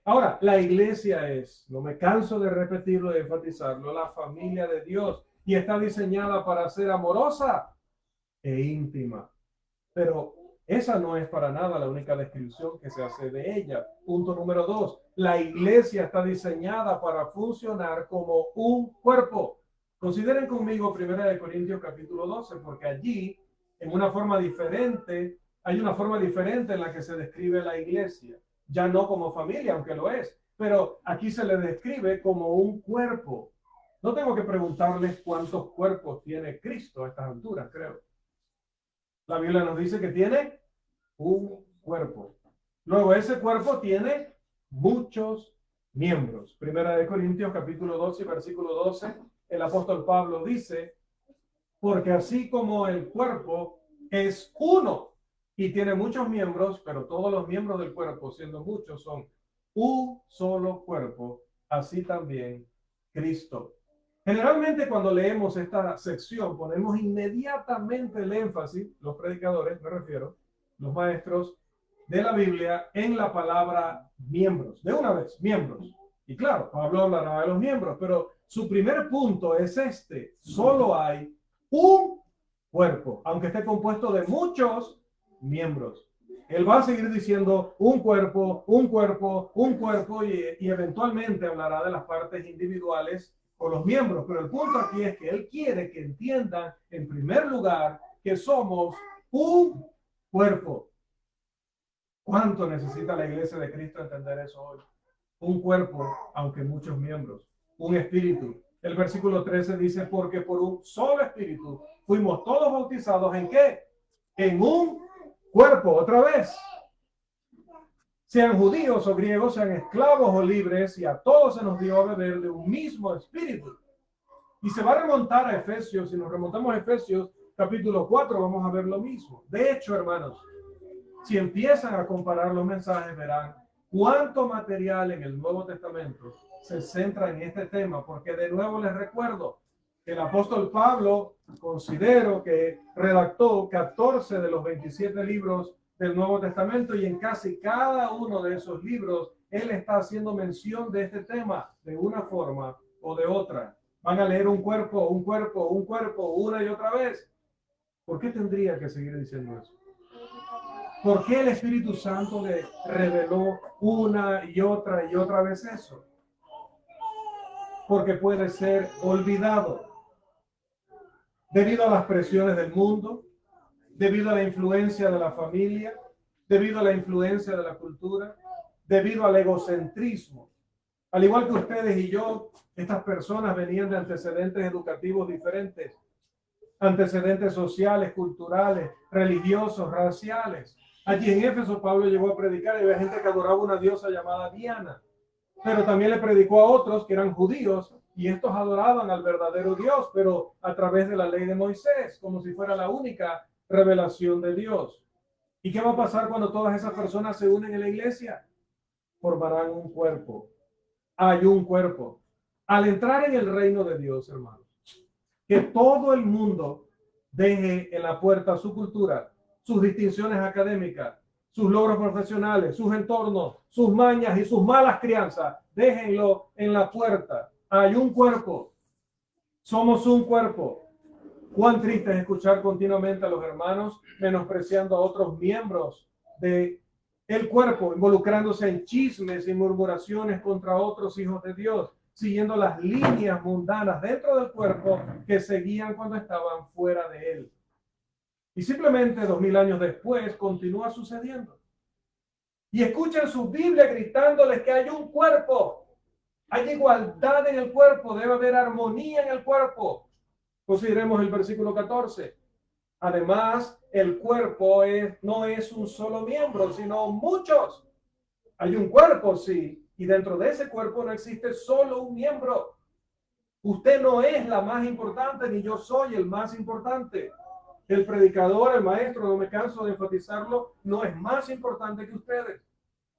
Speaker 1: Ahora, la iglesia es, no me canso de repetirlo y enfatizarlo, la familia de Dios y está diseñada para ser amorosa e íntima. Pero esa no es para nada la única descripción que se hace de ella. Punto número 2. La iglesia está diseñada para funcionar como un cuerpo. Consideren conmigo 1 Corintios capítulo 12, porque allí, en una forma diferente, hay una forma diferente en la que se describe la iglesia. Ya no como familia, aunque lo es, pero aquí se le describe como un cuerpo. No tengo que preguntarles cuántos cuerpos tiene Cristo a estas alturas, creo. La Biblia nos dice que tiene un cuerpo. Luego ese cuerpo tiene muchos miembros. 1 Corintios capítulo 12, versículo 12, el apóstol Pablo dice, porque así como el cuerpo es uno y tiene muchos miembros, pero todos los miembros del cuerpo, siendo muchos, son un solo cuerpo, así también Cristo. Generalmente cuando leemos esta sección ponemos inmediatamente el énfasis, los predicadores me refiero, los maestros de la Biblia, en la palabra miembros. De una vez, miembros. Y claro, Pablo hablará de los miembros, pero su primer punto es este: solo hay un cuerpo, aunque esté compuesto de muchos miembros. Él va a seguir diciendo un cuerpo, un cuerpo, un cuerpo, y eventualmente hablará de las partes individuales o los miembros, pero el punto aquí es que él quiere que entiendan en primer lugar que somos
Speaker 2: un cuerpo. ¿Cuánto necesita la iglesia de Cristo entender eso hoy? Un cuerpo, aunque muchos miembros. Un espíritu. El versículo 13 dice, porque por un solo espíritu fuimos todos bautizados, ¿en qué? En un cuerpo. Otra vez. Sean judíos o griegos, sean esclavos o libres, y a todos se nos dio a beber de un mismo espíritu. Y se va a remontar a Efesios. Si nos remontamos a Efesios capítulo 4, vamos a ver lo mismo. De hecho, hermanos, si empiezan a comparar los mensajes, verán cuánto material en el Nuevo Testamento se centra en este tema, porque de nuevo les recuerdo, el apóstol Pablo considero que redactó 14 de los 27 libros del Nuevo Testamento, y en casi cada uno de esos libros él está haciendo mención de este tema de una forma o de otra. Van a leer un cuerpo, una y otra vez. ¿Por qué tendría que seguir diciendo eso? ¿Por qué el Espíritu Santo le reveló una y otra vez eso? Porque puede ser olvidado debido a las presiones del mundo, debido a la influencia de la familia, debido a la influencia de la cultura, debido al egocentrismo. Al igual que ustedes y yo, estas personas venían de antecedentes educativos diferentes, antecedentes sociales, culturales, religiosos, raciales. Allí en Éfeso Pablo llegó a predicar y había gente que adoraba una diosa llamada Diana, pero también le predicó a otros que eran judíos y estos adoraban al verdadero Dios, pero a través de la ley de Moisés, como si fuera la única revelación de Dios. ¿Y qué va a pasar cuando todas esas personas se unen en la iglesia? Formarán un cuerpo. Hay un cuerpo. Al entrar en el reino de Dios, hermanos, que todo el mundo deje en la puerta su cultura, sus distinciones académicas, sus logros profesionales, sus entornos, sus mañas y sus malas crianzas, déjenlo en la puerta. Hay un cuerpo. Somos un cuerpo. Cuán triste es escuchar continuamente a los hermanos menospreciando a otros miembros de el cuerpo, involucrándose en chismes y murmuraciones contra otros hijos de Dios, siguiendo las líneas mundanas dentro del cuerpo que seguían cuando estaban fuera de él. Y simplemente 2000 años después continúa sucediendo. Y escuchan su Biblia gritándoles que hay un cuerpo, hay igualdad en el cuerpo, debe haber armonía en el cuerpo. Consideremos el versículo 14. Además, el cuerpo no es un solo miembro, sino muchos. Hay un cuerpo, sí, y dentro de ese cuerpo no existe solo un miembro. Usted no es la más importante, ni yo soy el más importante. El predicador, el maestro, no me canso de enfatizarlo, no es más importante que ustedes.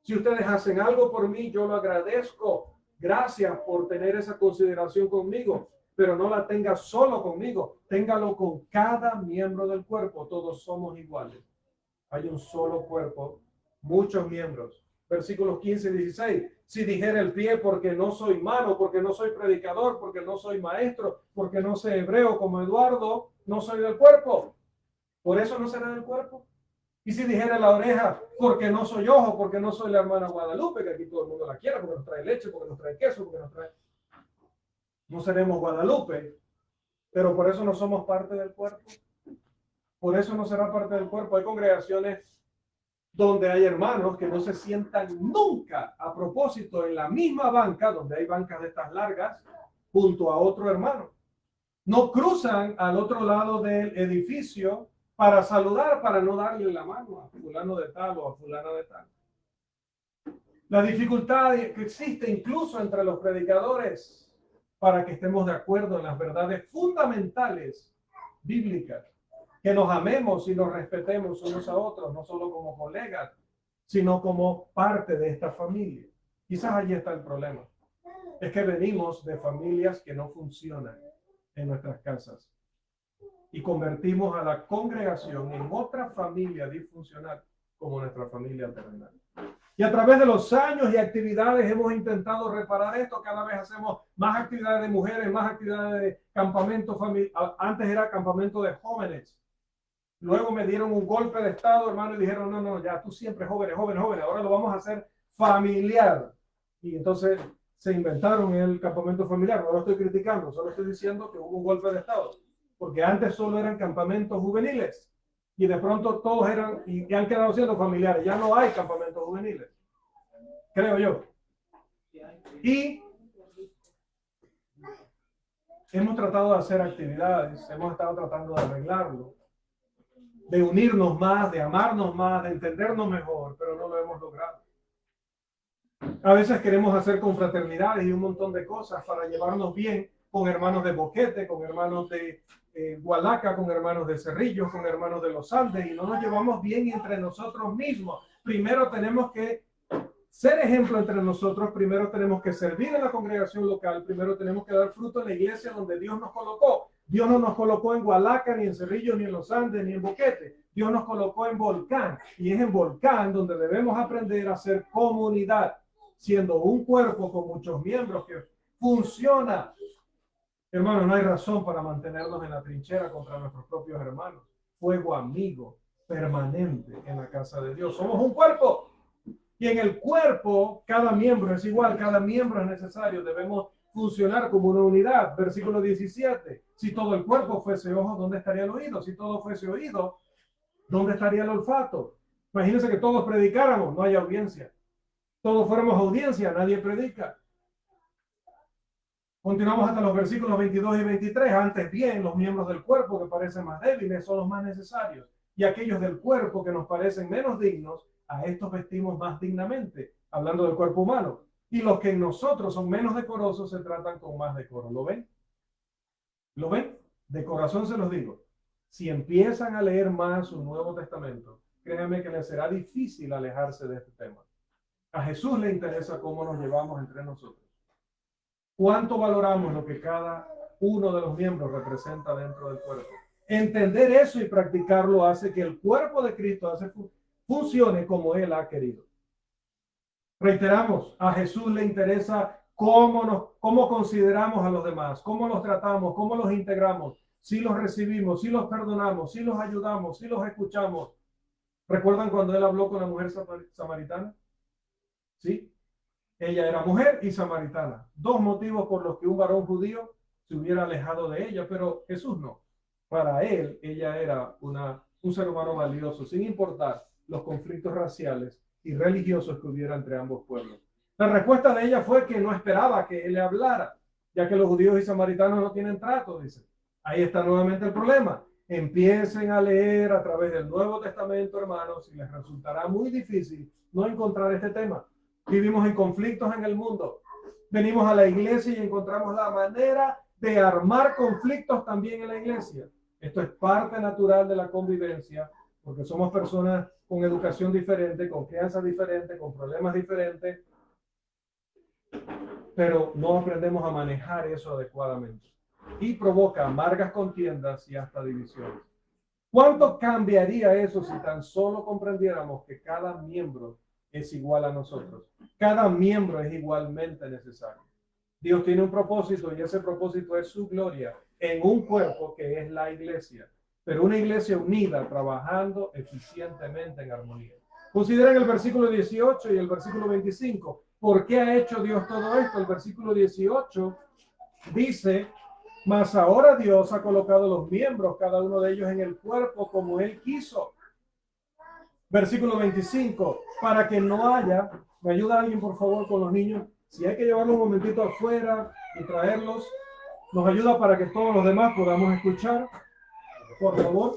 Speaker 2: Si ustedes hacen algo por mí, yo lo agradezco. Gracias por tener esa consideración conmigo, pero no la tenga solo conmigo, téngalo con cada miembro del cuerpo. Todos somos iguales. Hay un solo cuerpo, muchos miembros. Versículos 15 y 16. Si dijera el pie, porque no soy mano, porque no soy predicador, porque no soy maestro, porque no sé hebreo como Eduardo, no soy del cuerpo. Por eso no será del cuerpo. Y si dijera la oreja, porque no soy ojo, porque no soy la hermana Guadalupe, que aquí todo el mundo la quiere, porque nos trae leche, porque nos trae queso, porque nos trae... No seremos Guadalupe, pero por eso no somos parte del cuerpo. Por eso no será parte del cuerpo. Hay congregaciones donde hay hermanos que no se sientan nunca a propósito en la misma banca, donde hay bancas de estas largas, junto a otro hermano. No cruzan al otro lado del edificio para saludar, para no darle la mano a fulano de tal o a fulana de tal. La dificultad que existe incluso entre los predicadores para que estemos de acuerdo en las verdades fundamentales bíblicas, que nos amemos y nos respetemos unos a otros, no solo como colegas, sino como parte de esta familia. Quizás allí está el problema. Es que venimos de familias que no funcionan en nuestras casas y convertimos a la congregación en otra familia disfuncional como nuestra familia terrenal. Y a través de los años y actividades hemos intentado reparar esto. Cada vez hacemos más actividades de mujeres, más actividades de campamento familiar. Antes era campamento de jóvenes. Luego me dieron un golpe de estado, hermano, y dijeron, no, ya tú siempre jóvenes. Ahora lo vamos a hacer familiar. Y entonces se inventaron el campamento familiar. No lo estoy criticando, solo estoy diciendo que hubo un golpe de estado. Porque antes solo eran campamentos juveniles. y de pronto todos eran y han quedado siendo familiares. Ya no hay campamentos juveniles, creo yo. Y hemos tratado de hacer actividades, hemos estado tratando de arreglarlo, de unirnos más, de amarnos más, de entendernos mejor, pero no lo hemos logrado. A veces queremos hacer confraternidades y un montón de cosas para llevarnos bien con hermanos de Boquete, con hermanos de Hualaca, con hermanos de Cerrillos, con hermanos de los Andes, y no nos llevamos bien entre nosotros mismos. Primero tenemos que ser ejemplo entre nosotros, primero tenemos que servir en la congregación local, primero tenemos que dar fruto en la iglesia donde Dios nos colocó. Dios no nos colocó en Hualaca, ni en Cerrillos, ni en los Andes, ni en Boquete. Dios nos colocó en Volcán, y es en Volcán donde debemos aprender a ser comunidad, siendo un cuerpo con muchos miembros que funciona. Hermanos, no hay razón para mantenernos en la trinchera contra nuestros propios hermanos. Fuego amigo permanente en la casa de Dios. Somos un cuerpo. Y en el cuerpo, cada miembro es igual, cada miembro es necesario. Debemos funcionar como una unidad. Versículo 17. Si todo el cuerpo fuese ojo, ¿dónde estaría el oído? Si todo fuese oído, ¿dónde estaría el olfato? Imagínense que todos predicáramos, no hay audiencia. Todos fuéramos audiencia, nadie predica. Continuamos hasta los versículos 22 y 23. Antes bien, los miembros del cuerpo que parecen más débiles son los más necesarios. Y aquellos del cuerpo que nos parecen menos dignos, a estos vestimos más dignamente, hablando del cuerpo humano. Y los que en nosotros son menos decorosos se tratan con más decoro. ¿Lo ven? ¿Lo ven? De corazón se los digo. Si empiezan a leer más su Nuevo Testamento, créanme que les será difícil alejarse de este tema. A Jesús le interesa cómo nos llevamos entre nosotros. ¿Cuánto valoramos lo que cada uno de los miembros representa dentro del cuerpo? Entender eso y practicarlo hace que el cuerpo de Cristo funcione como Él ha querido. Reiteramos, a Jesús le interesa cómo consideramos a los demás, cómo los tratamos, cómo los integramos, si los recibimos, si los perdonamos, si los ayudamos, si los escuchamos. ¿Recuerdan cuando Él habló con la mujer samaritana? ¿Sí? Ella era mujer y samaritana. Dos motivos por los que un varón judío se hubiera alejado de ella, pero Jesús no. Para él, ella era un ser humano valioso, sin importar los conflictos raciales y religiosos que hubiera entre ambos pueblos. La respuesta de ella fue que no esperaba que él le hablara, ya que los judíos y samaritanos no tienen trato, dice. Ahí está nuevamente el problema. Empiecen a leer a través del Nuevo Testamento, hermanos, y les resultará muy difícil no encontrar este tema. Vivimos en conflictos en el mundo. Venimos a la iglesia y encontramos la manera de armar conflictos también en la iglesia. Esto es parte natural de la convivencia, porque somos personas con educación diferente, con crianza diferente, con problemas diferentes, pero no aprendemos a manejar eso adecuadamente. Y provoca amargas contiendas y hasta divisiones. ¿Cuánto cambiaría eso si tan solo comprendiéramos que cada miembro es igual a nosotros? Cada miembro es igualmente necesario. Dios tiene un propósito y ese propósito es su gloria en un cuerpo que es la iglesia, pero una iglesia unida, trabajando eficientemente en armonía. Consideren el versículo 18 y el versículo 25. ¿Por qué ha hecho Dios todo esto? El versículo 18 dice: mas ahora Dios ha colocado los miembros, cada uno de ellos en el cuerpo como Él quiso. Versículo 25, para que no haya, ¿me ayuda alguien por favor con los niños? Si hay que llevarlos un momentito afuera y traerlos, nos ayuda para que todos los demás podamos escuchar, por favor.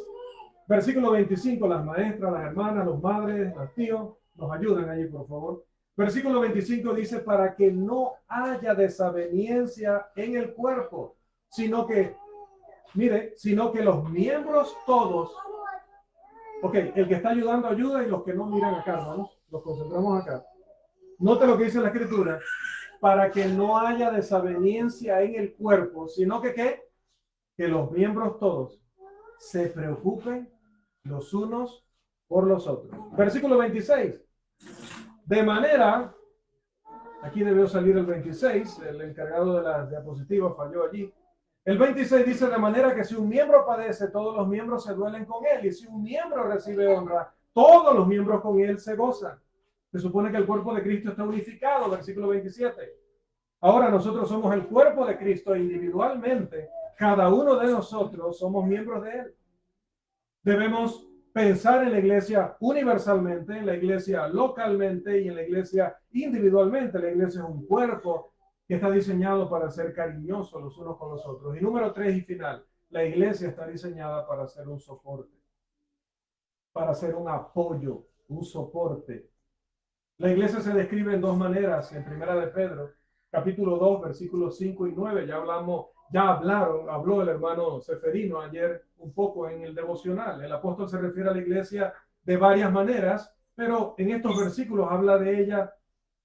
Speaker 2: Versículo 25, las maestras, las hermanas, los madres, los tíos, nos ayudan allí, por favor. Versículo 25 dice, para que no haya desaveniencia en el cuerpo, sino que los miembros todos. Ok, el que está ayudando ayuda y los que no miran acá, hermanos, los concentramos acá. Note lo que dice la Escritura, para que no haya desaveniencia en el cuerpo, sino que ¿qué? Que los miembros todos se preocupen los unos por los otros. Versículo 26. De manera, aquí debió salir el 26, el encargado de las diapositivas falló allí. El 26 dice, de manera que si un miembro padece, todos los miembros se duelen con él. Y si un miembro recibe honra, todos los miembros con él se gozan. Se supone que el cuerpo de Cristo está unificado, versículo 27. Ahora nosotros somos el cuerpo de Cristo individualmente. Cada uno de nosotros somos miembros de él. Debemos pensar en la iglesia universalmente, en la iglesia localmente y en la iglesia individualmente. La iglesia es un cuerpo que está diseñado para ser cariñosos los unos con los otros. Y número 3 y final, la iglesia está diseñada para ser un soporte, para ser un apoyo, un soporte. La iglesia se describe en dos maneras. En Primera de Pedro, capítulo 2, versículos 5 y 9, habló el hermano Seferino ayer un poco en el devocional. El apóstol se refiere a la iglesia de varias maneras, pero en estos versículos habla de ella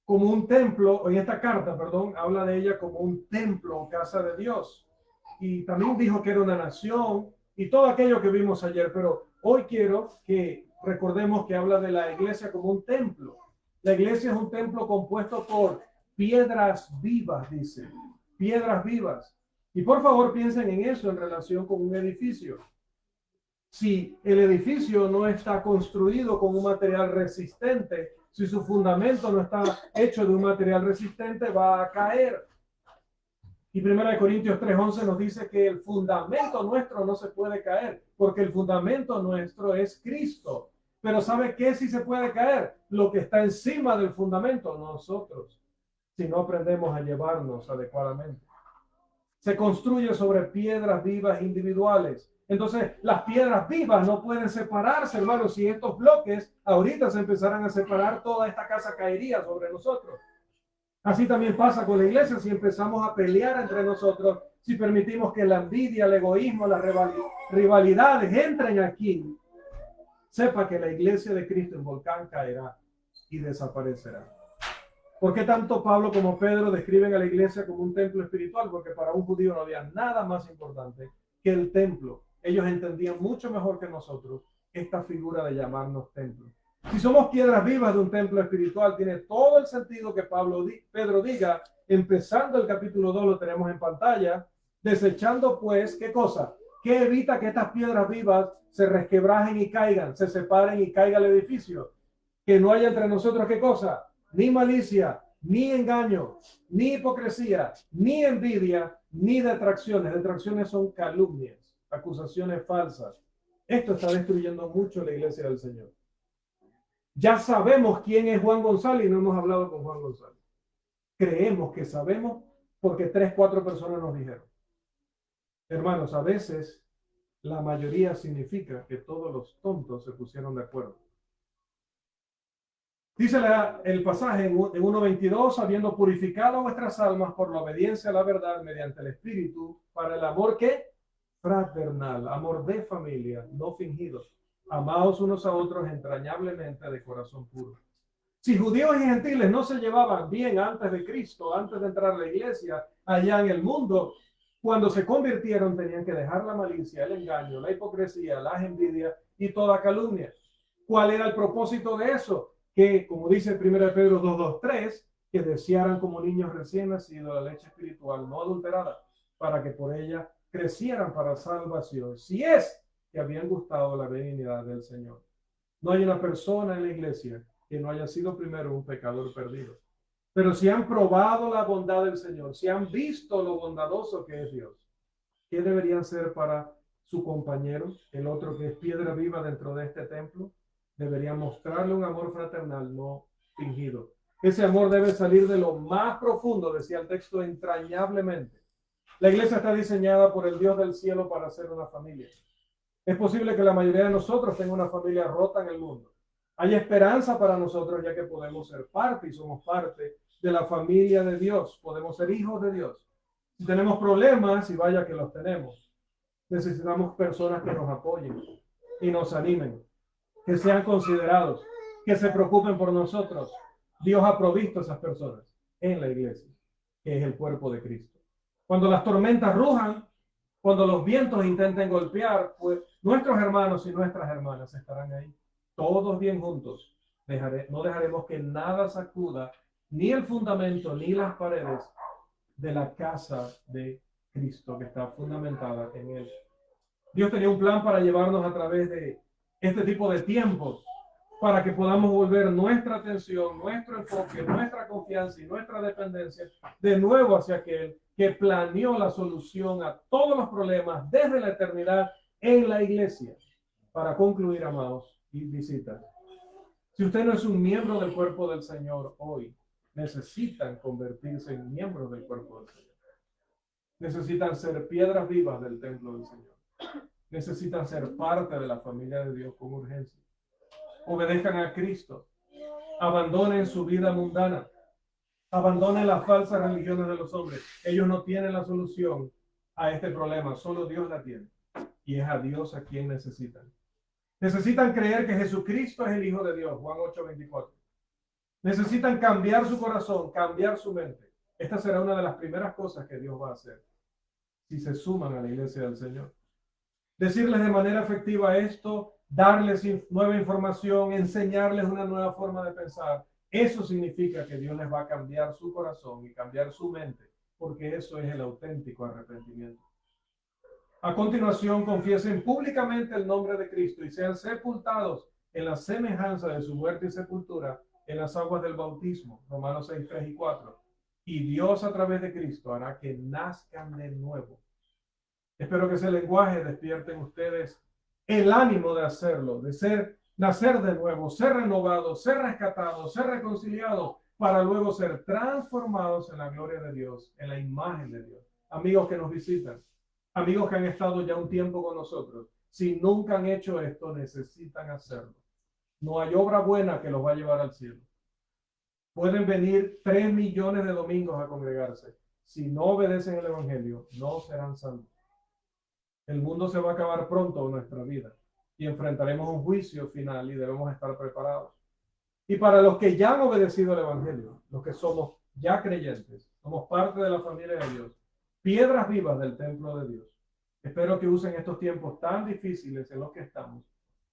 Speaker 2: como un templo, o en esta carta, perdón, habla de ella como un templo o casa de Dios. Y también dijo que era una nación y todo aquello que vimos ayer, pero hoy quiero que recordemos que habla de la iglesia como un templo. La iglesia es un templo compuesto por piedras vivas, dice, piedras vivas. Y por favor piensen en eso en relación con un edificio. Si el edificio no está construido con un material resistente, si su fundamento no está hecho de un material resistente, va a caer. Y 1 Corintios 3:11 nos dice que el fundamento nuestro no se puede caer, porque el fundamento nuestro es Cristo. Pero ¿sabe qué sí se puede caer? Lo que está encima del fundamento, nosotros, si no aprendemos a llevarnos adecuadamente. Se construye sobre piedras vivas individuales. Entonces, las piedras vivas no pueden separarse, hermanos. Si estos bloques ahorita se empezaran a separar, toda esta casa caería sobre nosotros. Así también pasa con la iglesia si empezamos a pelear entre nosotros, si permitimos que la envidia, el egoísmo, las rivalidades entren aquí. Sepa que la iglesia de Cristo en Volcán caerá y desaparecerá. ¿Por qué tanto Pablo como Pedro describen a la iglesia como un templo espiritual? Porque para un judío no había nada más importante que el templo. Ellos entendían mucho mejor que nosotros esta figura de llamarnos templo. Si somos piedras vivas de un templo espiritual, tiene todo el sentido que Pedro diga, empezando el capítulo 2, lo tenemos en pantalla, desechando pues, ¿qué cosa? ¿Qué evita que estas piedras vivas se resquebrajen y caigan, se separen y caiga el edificio? Que no haya entre nosotros, ¿qué cosa? Ni malicia, ni engaño, ni hipocresía, ni envidia, ni detracciones. Detracciones son calumnias, acusaciones falsas. Esto está destruyendo mucho la iglesia del Señor. Ya sabemos quién es Juan González y no hemos hablado con Juan González. Creemos que sabemos porque 3, 4 personas nos dijeron. Hermanos, a veces la mayoría significa que todos los tontos se pusieron de acuerdo. Dice el pasaje en 1:22, habiendo purificado vuestras almas por la obediencia a la verdad mediante el Espíritu, para el amor que fraternal, amor de familia, no fingido. Amaos unos a otros entrañablemente de corazón puro. Si judíos y gentiles no se llevaban bien antes de Cristo, antes de entrar a la iglesia, allá en el mundo, cuando se convirtieron tenían que dejar la malicia, el engaño, la hipocresía, las envidias y toda calumnia. ¿Cuál era el propósito de eso? Que, como dice 1 Pedro 2:3, que desearan como niños recién nacidos la leche espiritual no adulterada, para que por ella crecieran para salvación, si es que habían gustado la benignidad del Señor. No hay una persona en la iglesia que no haya sido primero un pecador perdido. Pero si han probado la bondad del Señor, si han visto lo bondadoso que es Dios, ¿qué deberían ser para su compañero, el otro que es piedra viva dentro de este templo? Deberían mostrarle un amor fraternal no fingido. Ese amor debe salir de lo más profundo, decía el texto, entrañablemente. La iglesia está diseñada por el Dios del cielo para ser una familia. Es posible que la mayoría de nosotros tenga una familia rota en el mundo. Hay esperanza para nosotros ya que podemos ser parte y somos parte de la familia de Dios. Podemos ser hijos de Dios. Si tenemos problemas, y vaya que los tenemos, necesitamos personas que nos apoyen y nos animen, que sean considerados, que se preocupen por nosotros. Dios ha provisto a esas personas en la iglesia, que es el cuerpo de Cristo. Cuando las tormentas rujan, cuando los vientos intenten golpear, pues nuestros hermanos y nuestras hermanas estarán ahí, todos bien juntos. No dejaremos que nada sacuda ni el fundamento ni las paredes de la casa de Cristo, que está fundamentada en él. Dios tenía un plan para llevarnos a través de este tipo de tiempos, para que podamos volver nuestra atención, nuestro enfoque, nuestra confianza y nuestra dependencia de nuevo hacia aquel que planeó la solución a todos los problemas desde la eternidad en la iglesia. Para concluir, amados y visitas, si usted no es un miembro del cuerpo del Señor hoy, necesitan convertirse en miembros del cuerpo del Señor. Necesitan ser piedras vivas del templo del Señor. Necesitan ser parte de la familia de Dios con urgencia. Obedezcan a Cristo. Abandonen su vida mundana. Abandonen las falsas religiones de los hombres. Ellos no tienen la solución a este problema. Solo Dios la tiene. Y es a Dios a quien necesitan. Necesitan creer que Jesucristo es el Hijo de Dios. Juan 8:24. Necesitan cambiar su corazón, cambiar su mente. Esta será una de las primeras cosas que Dios va a hacer si se suman a la iglesia del Señor. Decirles de manera efectiva esto, darles nueva información, enseñarles una nueva forma de pensar. Eso significa que Dios les va a cambiar su corazón y cambiar su mente, porque eso es el auténtico arrepentimiento. A continuación, confiesen públicamente el nombre de Cristo y sean sepultados en la semejanza de su muerte y sepultura en las aguas del bautismo. Romanos 6:3-4. Y Dios a través de Cristo hará que nazcan de nuevo. Espero que ese lenguaje despierte en ustedes el ánimo de hacerlo, de nacer de nuevo, ser renovados, ser rescatados, ser reconciliados, para luego ser transformados en la gloria de Dios, en la imagen de Dios. Amigos que nos visitan, amigos que han estado ya un tiempo con nosotros, si nunca han hecho esto, necesitan hacerlo. No hay obra buena que los va a llevar al cielo. Pueden venir 3 millones de domingos a congregarse. Si no obedecen el evangelio, no serán salvos. El mundo se va a acabar pronto en nuestra vida y enfrentaremos un juicio final y debemos estar preparados. Y para los que ya han obedecido el evangelio, los que somos ya creyentes, somos parte de la familia de Dios, piedras vivas del templo de Dios. Espero que usen estos tiempos tan difíciles en los que estamos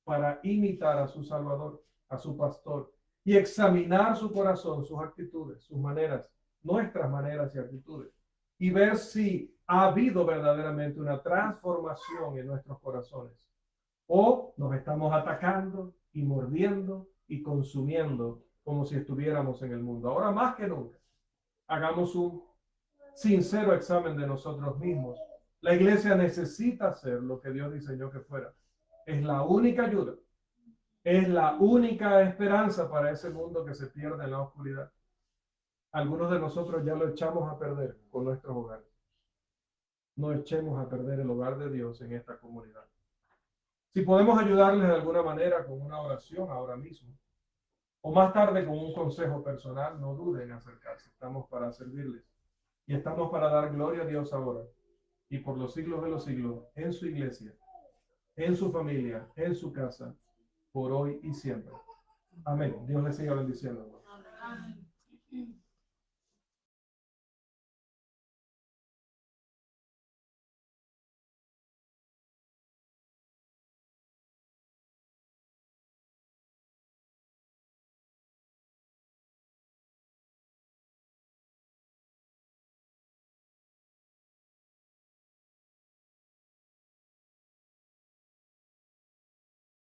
Speaker 2: para imitar a su Salvador, a su pastor, y examinar su corazón, sus actitudes, sus maneras, nuestras maneras y actitudes, y ver si ha habido verdaderamente una transformación en nuestros corazones, o nos estamos atacando y mordiendo y consumiendo como si estuviéramos en el mundo. Ahora más que nunca, hagamos un sincero examen de nosotros mismos. La iglesia necesita ser lo que Dios diseñó que fuera. Es la única ayuda, es la única esperanza para ese mundo que se pierde en la oscuridad. Algunos de nosotros ya lo echamos a perder con nuestros hogares. No echemos a perder el hogar de Dios en esta comunidad. Si podemos ayudarles de alguna manera con una oración ahora mismo, o más tarde con un consejo personal, no duden en acercarse. Estamos para servirles. Y estamos para dar gloria a Dios ahora y por los siglos de los siglos, en su iglesia, en su familia, en su casa, por hoy y siempre. Amén. Dios les siga bendiciendo. Amén.